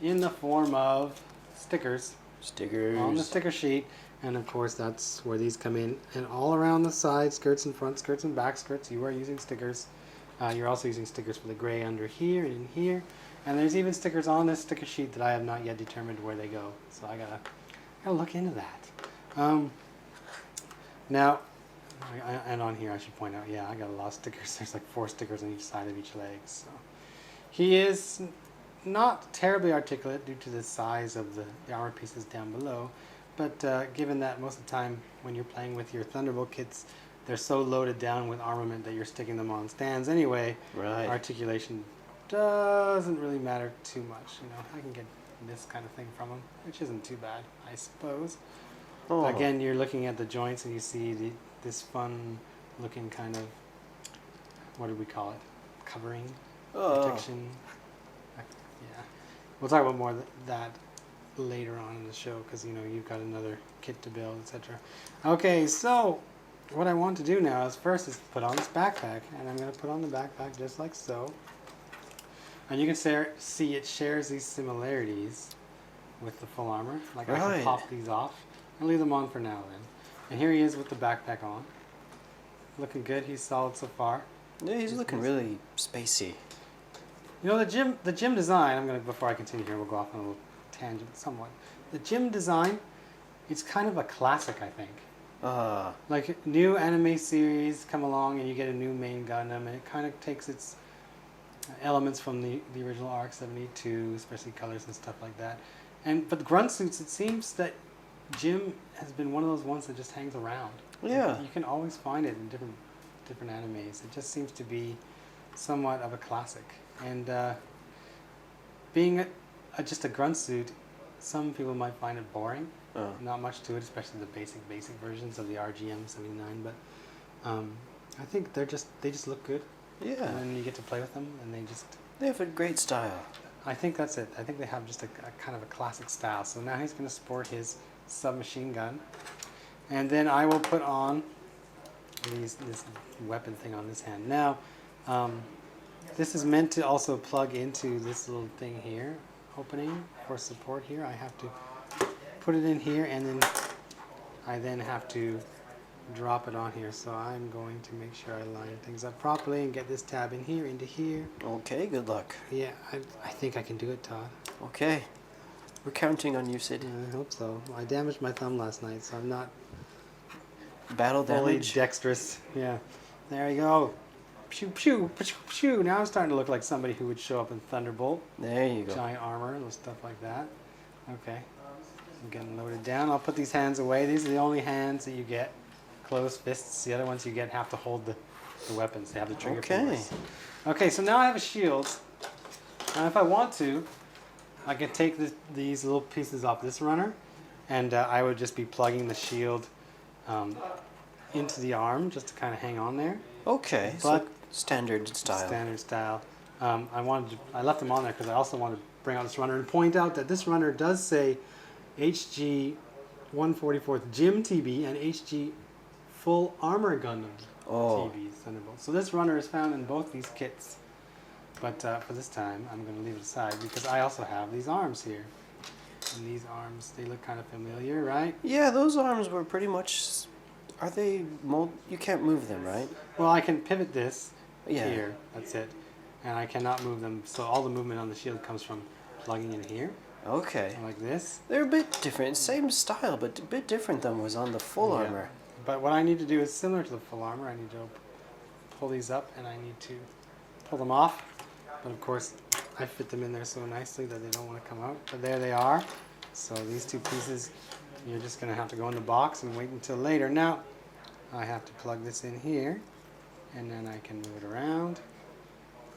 in the form of stickers Stickers. on the sticker sheet, and of course that's where these come in. And all around the side skirts and front skirts and back skirts, you are using stickers. You're also using stickers for the gray under here and in here, and there's even stickers on this sticker sheet that I have not yet determined where they go. So I gotta look into that. Now, and on here I should point out, yeah, I got a lot of stickers. There's like 4 stickers on each side of each leg. So he is not terribly articulate due to the size of the armor pieces down below, but given that most of the time when you're playing with your Thunderbolt kits, they're so loaded down with armament that you're sticking them on stands anyway. Right. Articulation doesn't really matter too much. You know, I can get this kind of thing from them, which isn't too bad, I suppose. Oh. Again, you're looking at the joints and you see this fun looking kind of, what do we call it? Covering, protection. Yeah. We'll talk about more of that later on in the show because, you know, you've got another kit to build, etc. Okay, so what I want to do now is put on this backpack, and I'm going to put on the backpack just like so. And you can see it shares these similarities with the full armor. Like I can Right. pop these off and leave them on for now then. And here he is with the backpack on. Looking good. He's solid so far. Yeah, he's looking really spacey. You know, the gym design, before I continue here, we'll go off on a little tangent somewhat. The gym design, it's kind of a classic, I think. Like new anime series come along and you get a new main Gundam, and it kind of takes its elements from the original Arc 72, especially colors and stuff like that. But the grunt suits, it seems that Jim has been one of those ones that just hangs around. Yeah. You can always find it in different animes. It just seems to be somewhat of a classic. And being just a grunt suit, some people might find it boring. Not much to it, especially the basic versions of the RGM 79. But I think they just look good. Yeah. And then you get to play with them, and they have a great style. I think that's it. I think they have just a kind of a classic style. So now he's going to sport his submachine gun. And then I will put on this weapon thing on this hand. Now, this is meant to also plug into this little thing here, opening for support here. I have to put it in here, and then I have to drop it on here. So I'm going to make sure I line things up properly and get this tab in here, into here. Okay, good luck. Yeah, I think I can do it, Todd. Okay. We're counting on you, Syd. I hope so. I damaged my thumb last night, so I'm not Battle fully damage. dexterous. Yeah. There you go. Pew, pew, pew, pew. Now I'm starting to look like somebody who would show up in Thunderbolt. There you go. Giant armor and stuff like that. Okay. I'm getting loaded down. I'll put these hands away. These are the only hands that you get. Closed fists. The other ones you get have to hold the weapons. They have the trigger fingers. Okay, so now I have a shield. And if I want to, I can take these little pieces off this runner, and I would just be plugging the shield into the arm just to kind of hang on there. Okay, But so standard style. Standard style. I left them on there because I also wanted to bring out this runner and point out that this runner does say HG 144th Gym TB and HG Full Armor Gundam TB Thunderbolt. So this runner is found in both these kits. But for this time, I'm going to leave it aside because I also have these arms here. And these arms, they look kind of familiar, right? Yeah, those arms were pretty much... Are they you can't move them, right? Well, I can pivot this Yeah. here. That's it. And I cannot move them. So all the movement on the shield comes from plugging in here. Okay. Like this. They're a bit different. Same style, but a bit different than was on the full Yeah. armor. But what I need to do is similar to the full armor. I need to pull these up and I need to pull them off. But of course, I fit them in there so nicely that they don't want to come out. But there they are. So these two pieces, you're just going to have to go in the box and wait until later. Now, I have to plug this in here, and then I can move it around.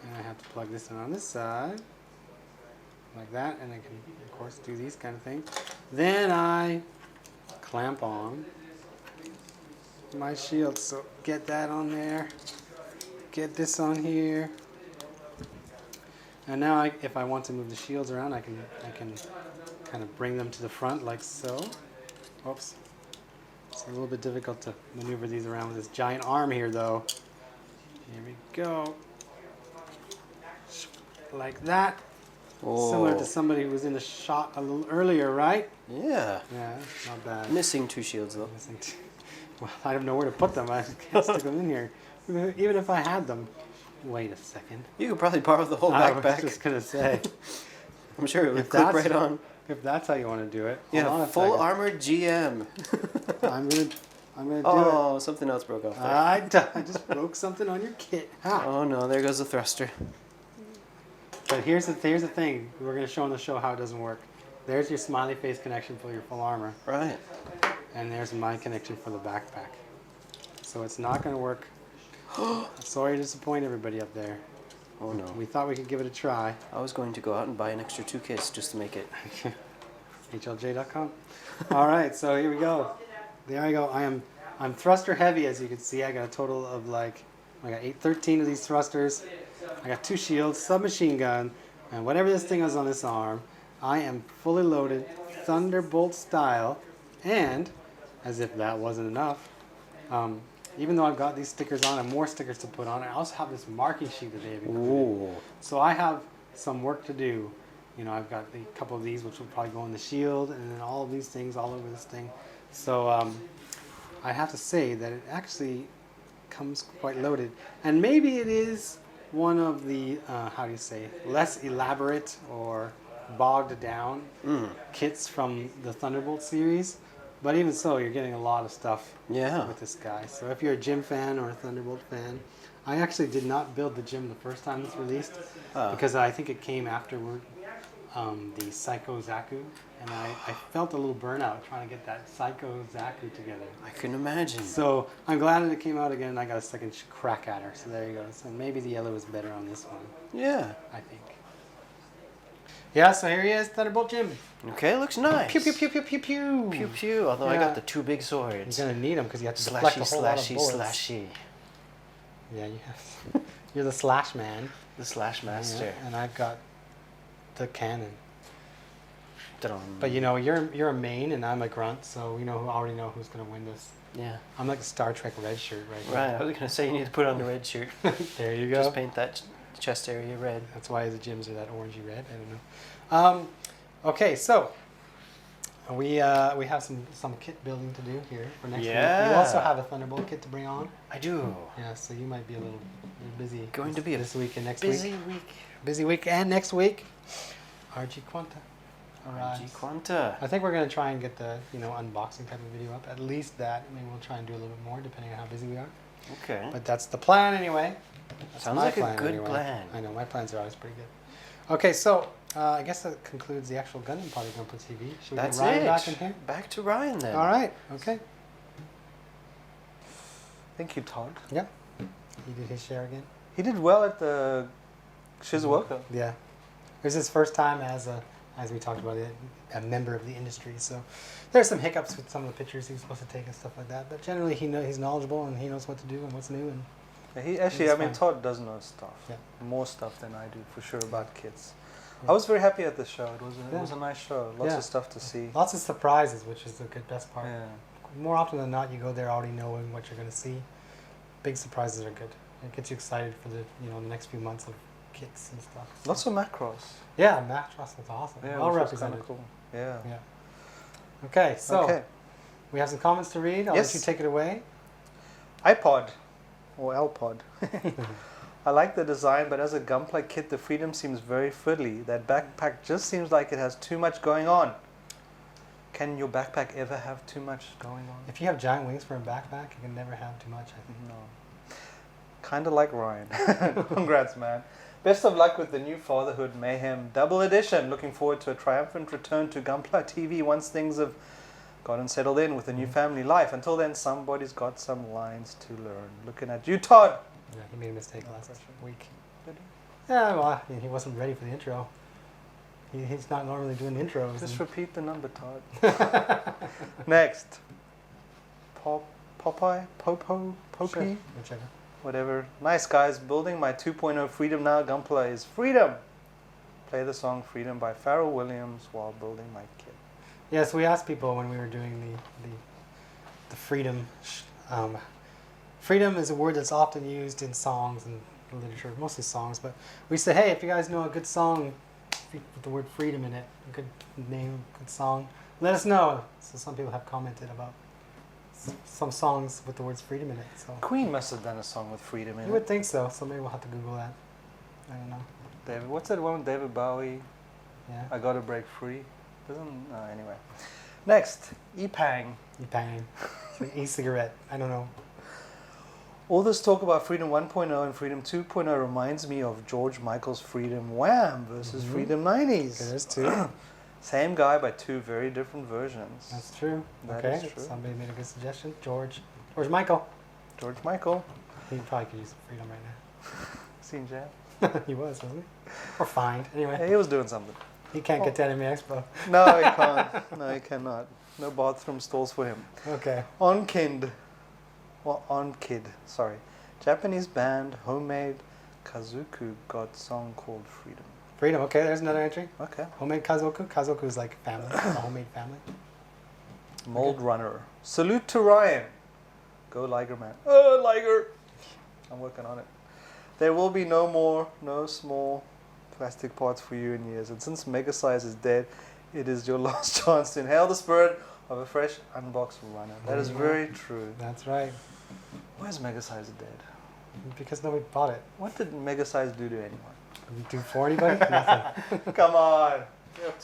And I have to plug this in on this side, like that, and I can, of course, do these kind of things. Then I clamp on my shield, so get that on there, get this on here. And now, if I want to move the shields around, I can kind of bring them to the front like so. Oops. It's a little bit difficult to maneuver these around with this giant arm here, though. Here we go. Like that. Oh. Similar to somebody who was in the shot a little earlier, right? Yeah. Yeah, not bad. Missing two shields, though. Well, I don't know where to put them. I can't stick them in here. Even if I had them. Wait a second. You could probably borrow the whole I backpack. was just going to say. I'm sure it would If clip that's- right on. If that's how you want to do it. Yeah, hold on a full second. armored GM. I'm gonna do it. Oh, something else broke off there. I just broke something on your kit. Ha. Oh no, there goes the thruster. But here's the thing. We're going to show on the show how it doesn't work. There's your smiley face connection for your full armor. Right. And there's my connection for the backpack. So it's not going to work. Sorry to disappoint everybody up there. Oh no. We thought we could give it a try. I was going to go out and buy an extra 2 kits just to make it. HLJ.com. All right, so here we go. There I go. I'm thruster heavy, as you can see. I got a total of I got 13 of these thrusters. I got 2 shields, submachine gun, and whatever this thing is on this arm. I am fully loaded, Thunderbolt style, and as if that wasn't enough, even though I've got these stickers on and more stickers to put on, I also have this marking sheet that they have included. Ooh. So I have some work to do. You know, I've got a couple of these which will probably go in the shield, and then all of these things all over this thing. So I have to say that it actually comes quite loaded. And maybe it is one of the, less elaborate or bogged down kits from the Thunderbolt series. But even so, you're getting a lot of stuff with this guy. So if you're a Gym fan or a Thunderbolt fan, I actually did not build the Gym the first time it's released because I think it came afterward. the Psycho Zaku, and I felt a little burnout trying to get that Psycho Zaku together. I can imagine. So I'm glad that it came out again and I got a second crack at her. So there you go. So maybe the yellow is better on this one, Yeah. I think. Yeah, so here he is, Thunderbolt GM. Okay, looks nice. Pew, pew, pew, pew, pew, pew. Pew pew. Although I Yeah. got the two big swords. You're going to need them because you have to deflect Slashy, a whole lot of slashy, bullets. slashy. Yeah, you have. You're the slash man. The slash master. Yeah, and I've got the cannon. Da-dum. But you know, you're a main and I'm a grunt, so we already know who's going to win this. Yeah. I'm like a Star Trek red shirt right Right, I was going to say you need to put on the red shirt. here. There you go. Just paint that chest area red. That's why the gyms are that orangey red. I don't know. Okay, so we have some kit building to do here for next week. Yeah. You also have a Thunderbolt kit to bring on. I do. Yeah, so you might be a little busy. Going to be a this week and next Busy week. week. Busy week and next week. RG Quanta. Alright. RG Quanta. I think we're gonna try and get the unboxing type of video up. At least that. Maybe we'll try and do a little bit more depending on how busy we are. Okay. But that's the plan anyway. That's Sounds my like a plan good anyway. plan. I know my plans are always pretty good. Okay, so I guess that concludes the actual Gundam part of Gunpla TV. Should we That's get Ryan it. back in here? Back to Ryan then. All right. Okay. Thank you, Todd. Yep. He did his share again. He did well at the Shizuoka. Yeah. It was his first time as we talked about it, a member of the industry. So there's some hiccups with some of the pictures he was supposed to take and stuff like that. But generally, he's knowledgeable and he knows what to do and what's new. And Yeah, he actually, It's I mean, fine. Todd does know stuff. Yeah. More stuff than I do, for sure, about kids. Yeah. I was very happy at the show. It Yeah. was a nice show. Lots Yeah. of stuff to see. lots of surprises, which is the best part. Yeah. More often than not, you go there already knowing what you're going to see. Big surprises are good. It gets you excited for the the next few months of kits and stuff. So. Lots of macros. Yeah, Macross was awesome. Yeah, Well which was represented. kinda cool. Yeah. Yeah. Okay, so Okay. we have some comments to read. I'll Yes. let you take it away. iPod or LPod. I like the design, but as a Gunpla kit, the Freedom seems very fiddly. That backpack just seems like it has too much going on. Can your backpack ever have too much going on? If you have giant wings for a backpack, you can never have too much, I think. No. Kind of like Ryan. Congrats, man. Best of luck with the new Fatherhood Mayhem Double Edition. Looking forward to a triumphant return to Gunpla TV once things have gotten settled in with a new family life. Until then, somebody's got some lines to learn. Looking at you, Todd. Yeah, he made a mistake last pressure. week. Did Yeah, well, I mean, he wasn't ready for the intro. He's not normally doing intros. Just and- repeat the number, Todd. Next. Popeye? Popo? Popey? Sure, whichever. Whatever. Nice, guys. Building my 2.0 Freedom now. Gunpla is freedom. Play the song Freedom by Pharrell Williams while building my kit. Yes, we asked people when we were doing the freedom. Freedom is a word that's often used in songs and literature, mostly songs. But we said, hey, if you guys know a good song with the word freedom in it, a good name, good song, let us know. So some people have commented about some songs with the words freedom in it. So Queen must have done a song with freedom in you would it. think so. So maybe we'll have to Google that. I don't know. David, what's that one with David Bowie? Yeah. I Gotta Break Free. Doesn't. Anyway. Next, Epang. E-bang. E-cigarette. I don't know. All this talk about Freedom 1.0 and Freedom 2.0 reminds me of George Michael's Freedom Wham versus Mhm. Freedom 90s. There's two. Same guy by two very different versions. That's true. That Okay. is true. Somebody made a good suggestion. George Michael. George Michael. He probably could use some freedom right Seen Jam? now. He was, wasn't he? Or fined. Anyway, Yeah, he was doing something. he can't get to Anime Expo. No, he can't. No, he cannot. No bathroom stalls for him. Okay. Onkid. Well, Onkid, sorry. Japanese band, homemade Kazuku got song called Freedom. Freedom. Okay, there's another entry. Okay. Homemade Kazoku. Kazoku is like family. A homemade family. Mold Runner. Salute to Ryan. Go Liger Man. Oh, Liger. I'm working on it. There will be no small plastic parts for you in years. And since Mega Size is dead, it is your last chance to inhale the spirit of a fresh unboxed runner. That is very true. That's right. Why is Mega Size dead? Because nobody bought it. What did Mega Size do to anyone? Do for anybody? Nothing. Come on.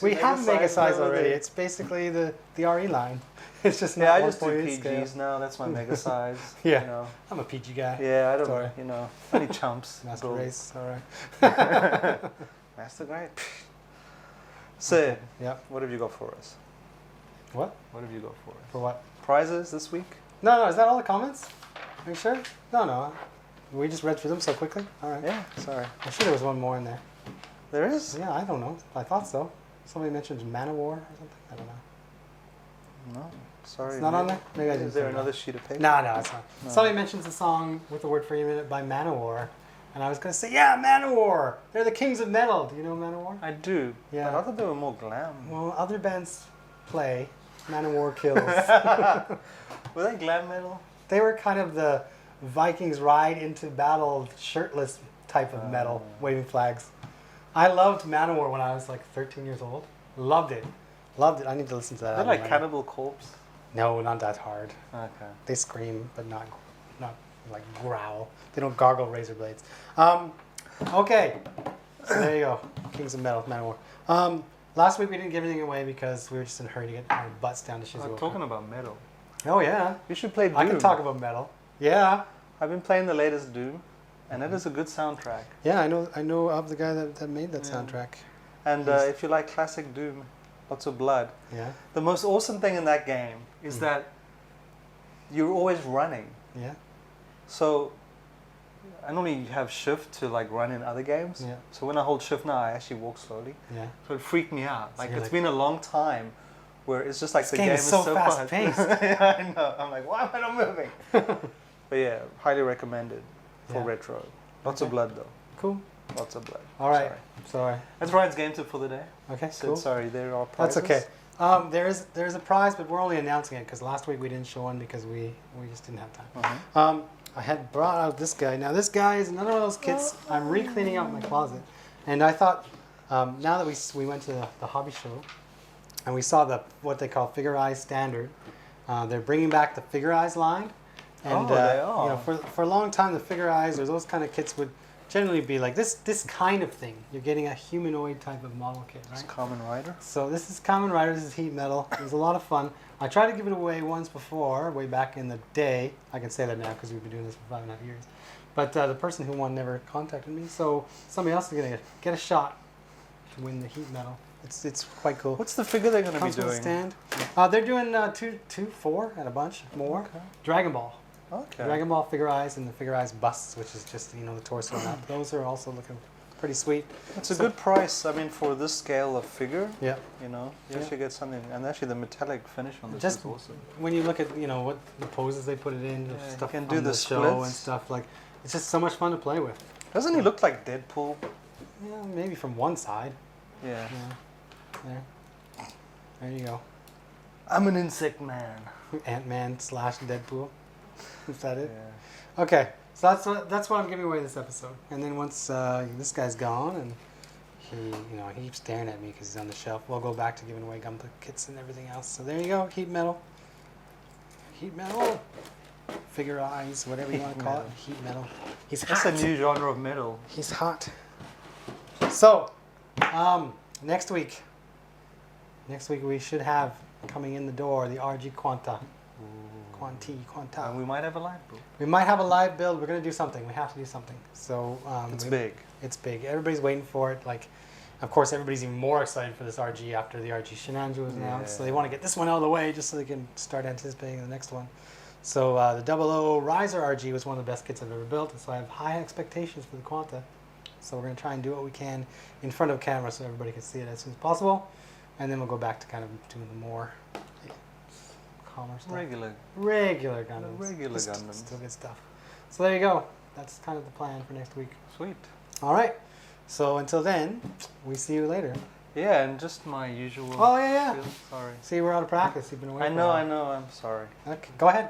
We have Mega Size now, already. they- It's basically the RE line. It's just not Yeah, I just do 1.8 PGs scale. now. That's my Mega Size. Yeah. You know. I'm a PG guy. Yeah, I don't. Sorry. You know, only chumps. Master build- Race. All right. Master Grade. Sid, Yep. what have you got for us? What? What have you got for us? For what? Prizes this week? No, is that all the comments? Are you sure? No. We just read through them so quickly. All right. Yeah, sorry. I'm sure there was one more in there. There is? Yeah, I don't know. I thought so. Somebody mentioned Manowar or something. I don't know. No, sorry. It's not on there? Maybe I didn't Is there put it another on. sheet of paper? No, it's not. No. Somebody mentions a song with the word "free" in it by Manowar, and I was going to say, yeah, Manowar. They're the kings of metal. Do you know Manowar? I do. Yeah. But I thought they were more glam. Well, other bands play. Manowar kills. Were they glam metal? They were kind of the Vikings ride into battle shirtless type of metal, waving flags. I loved Manowar when I was like 13 years old. Loved it. I need to listen to that. They're album like right Cannibal Corpse. now. No, not that hard. Okay. They scream, but not like growl. They don't gargle razor blades. Okay, so there you go. Kings of Metal, Manowar. Last week we didn't give anything away because we were just in a hurry to get our butts down to Shizuoka. Talking about metal. Oh yeah, You should play Doom. I can talk about metal. Yeah, I've been playing the latest Doom, and it is a good soundtrack. yeah. I know of the guy that made that Yeah. soundtrack. And Yes. if you like classic Doom, lots of blood. Yeah, The most awesome thing in that game is that you're always running. yeah, So I normally have shift to like run in other games. Yeah. So when I hold shift now, I actually walk slowly. yeah. So it freaked me out. So Like you're it's like- been a long time where it's just like This the game game is so fast. fast-paced. Yeah, I know. I'm like, why am I not moving? But yeah, highly recommended for Yeah. retro. Lots Okay. of blood though. Cool. Lots of blood. All right. Sorry. Sorry. That's Ryan's game tip for the day. Okay. So Cool. sorry, there are That's prizes. okay. There's a prize, but we're only announcing it because last week we didn't show one because we just didn't have time. Mhm. I had brought out this guy. Now this guy is another one of those kits. I'm re-cleaning out my closet, and I thought now that we went to the hobby show, and we saw what they call Figure Eyes Standard. They're bringing back the Figure Eyes line, and Oh, they are. you know, for a long time the Figure Eyes or those kind of kits would generally be like this kind of thing. You're getting a humanoid type of model kit, It's right? Kamen Rider. So this is Kamen Rider, this is Heat Metal. It was a lot of fun. I tried to give it away once before, way back in the day. I can say that now because we've been doing this for 5.5 years. But the person who won never contacted me, so somebody else is going to get a shot to win the Heat Metal. It's quite cool. What's the figure they're going to be Comes with a doing? stand. They're doing 2, 4, and a bunch more. Okay. Dragon Ball. Okay. Dragon Ball Figure Eyes and the Figure Eyes busts, which is just the torso and that. Those are also looking pretty sweet. It's a So- good price. I mean, for this scale of figure, Yeah. you Yeah. actually get something. And actually, the metallic finish on this Just is awesome. when you look at what the poses they put it in, the Yeah, you stuff can on do the the show and splits. stuff, like it's just so much fun to play with. Doesn't he look like Deadpool? Yeah, maybe from one side. Yeah. Yeah. There you go. I'm an insect man. Ant-Man / Deadpool. Is that it? Yeah. Okay, so that's what I'm giving away this episode. And then once this guy's gone and he keeps staring at me because he's on the shelf, we'll go back to giving away Gunpla kits and everything else. So there you go, Heat Metal. Heat Metal. Figure Eyes, whatever you want to call it. Heat Metal. He's That's hot. a new genre of metal. He's hot. So, next week we should have coming in the door the RG Quanta. Quanta. And we might have a live book. We might have a live build. We're going to do something. We have to do something. So It's big. It's big. Everybody's waiting for it. Like, of course, everybody's even more excited for this RG after the RG Shenandoah was announced. So they want to get this one out of the way just so they can start anticipating the next one. So the 00 Riser RG was one of the best kits I've ever built. So I have high expectations for the Quanta. So we're going to try and do what we can in front of camera so everybody can see it as soon as possible. And then we'll go back to kind of doing the more calmer stuff. Regular. Regular Gundams. Regular Still- Gundams. Still good stuff. So there you go. That's kind of the plan for next week. Sweet. All right. So until then, we see you later. Yeah, and just my usual. Oh, yeah. spiel. Sorry. See, we're out of practice. You've been away. I for a know. while. I'm sorry. Okay, go ahead.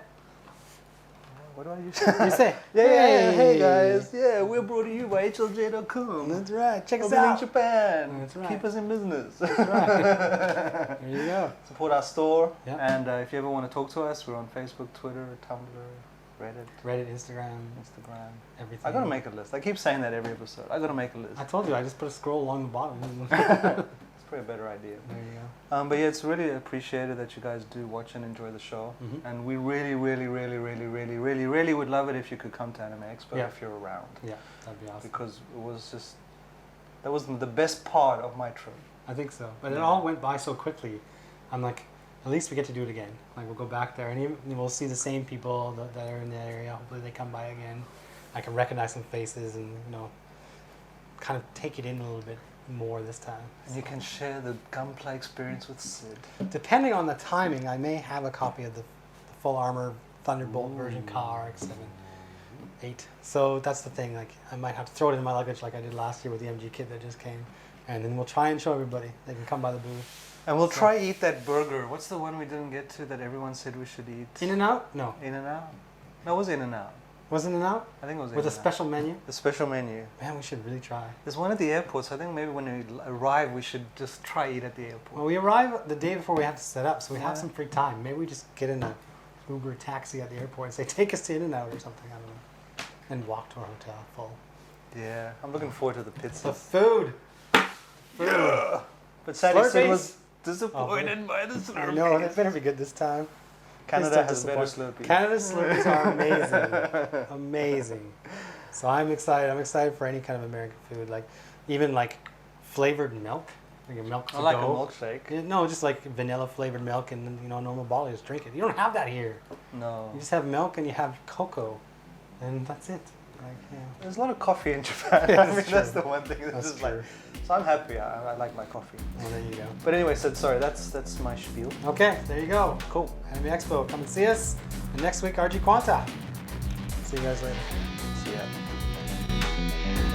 What do I use? You say. Yeah. Hey guys. Yeah, we're brought to you by HLJ.com. That's right. Check us HobbyLink out. Japan. That's right. Keep us in business. That's right. There you go. Support our store. Yeah. And if you ever want to talk to us, we're on Facebook, Twitter, Tumblr, Reddit, Reddit, Instagram, Instagram. everything. I gotta make a list. I keep saying that every episode. I gotta make a list. I told you. I just put a scroll along the bottom. It's probably a better idea. There you go. But yeah, it's really appreciated that you guys do watch and enjoy the show. Mhm. And we really, really, really, really, really, really, really would love it if you could come to Anime Expo Yeah. if you're around. Yeah, that'd be awesome. Because it was just, that was the best part of my trip. I think so. But it all went by so quickly. I'm like, at least we get to do it again. Like we'll go back there and even, we'll see the same people that are in the area. Hopefully they come by again. I can recognize some faces and kind of take it in a little bit more this time. And you can share the Gunpla experience with Syd. Depending on the timing, I may have a copy of the full armor Thunderbolt version KRX-7. 8. So that's the thing. Like I might have to throw it in my luggage like I did last year with the MG kit that just came, and then we'll try and show everybody. They can come by the booth. And we'll try eat that burger. What's the one we didn't get to that everyone said we should eat? In-N-Out? No. In-N-Out? No, it was In-N-Out. Was it In-N-Out? I think it was with a In-N-Out. special menu. The special menu. Man, we should really try. There's one at the airport, so I think maybe when we arrive, we should just try eat at the airport. Well, we arrive the day before we have to set up, so we have some free time. Maybe we just get in a Uber taxi at the airport and say, take us to In-N-Out or something. I don't know. And walk to our hotel full. Yeah, I'm looking forward to the pizza. The food. Yeah. But sadly, Syd Slurpees. was disappointed by the Slurpees. I know, it better be good this time. Canada has better Slurpees. Canada's Slurpees are amazing. Amazing. So I'm excited. I'm excited for any kind of American food. Like, even like flavored milk. Like a milk to I like a go. milkshake. Yeah, no, just like vanilla flavored milk and normal bottle. You just drink it. You don't have that here. No. You just have milk and you have cocoa, and that's it. Like, There's a lot of coffee in Japan. Yeah, I mean, that's that's true. the one thing that's That's just true. like. So I'm happy. I like my coffee. Well, there you go. But anyway, Syd, sorry, that's my spiel. Okay, there you go. Cool. Anime Expo, come and see us. And next week, RG Quanta. See you guys later. See ya.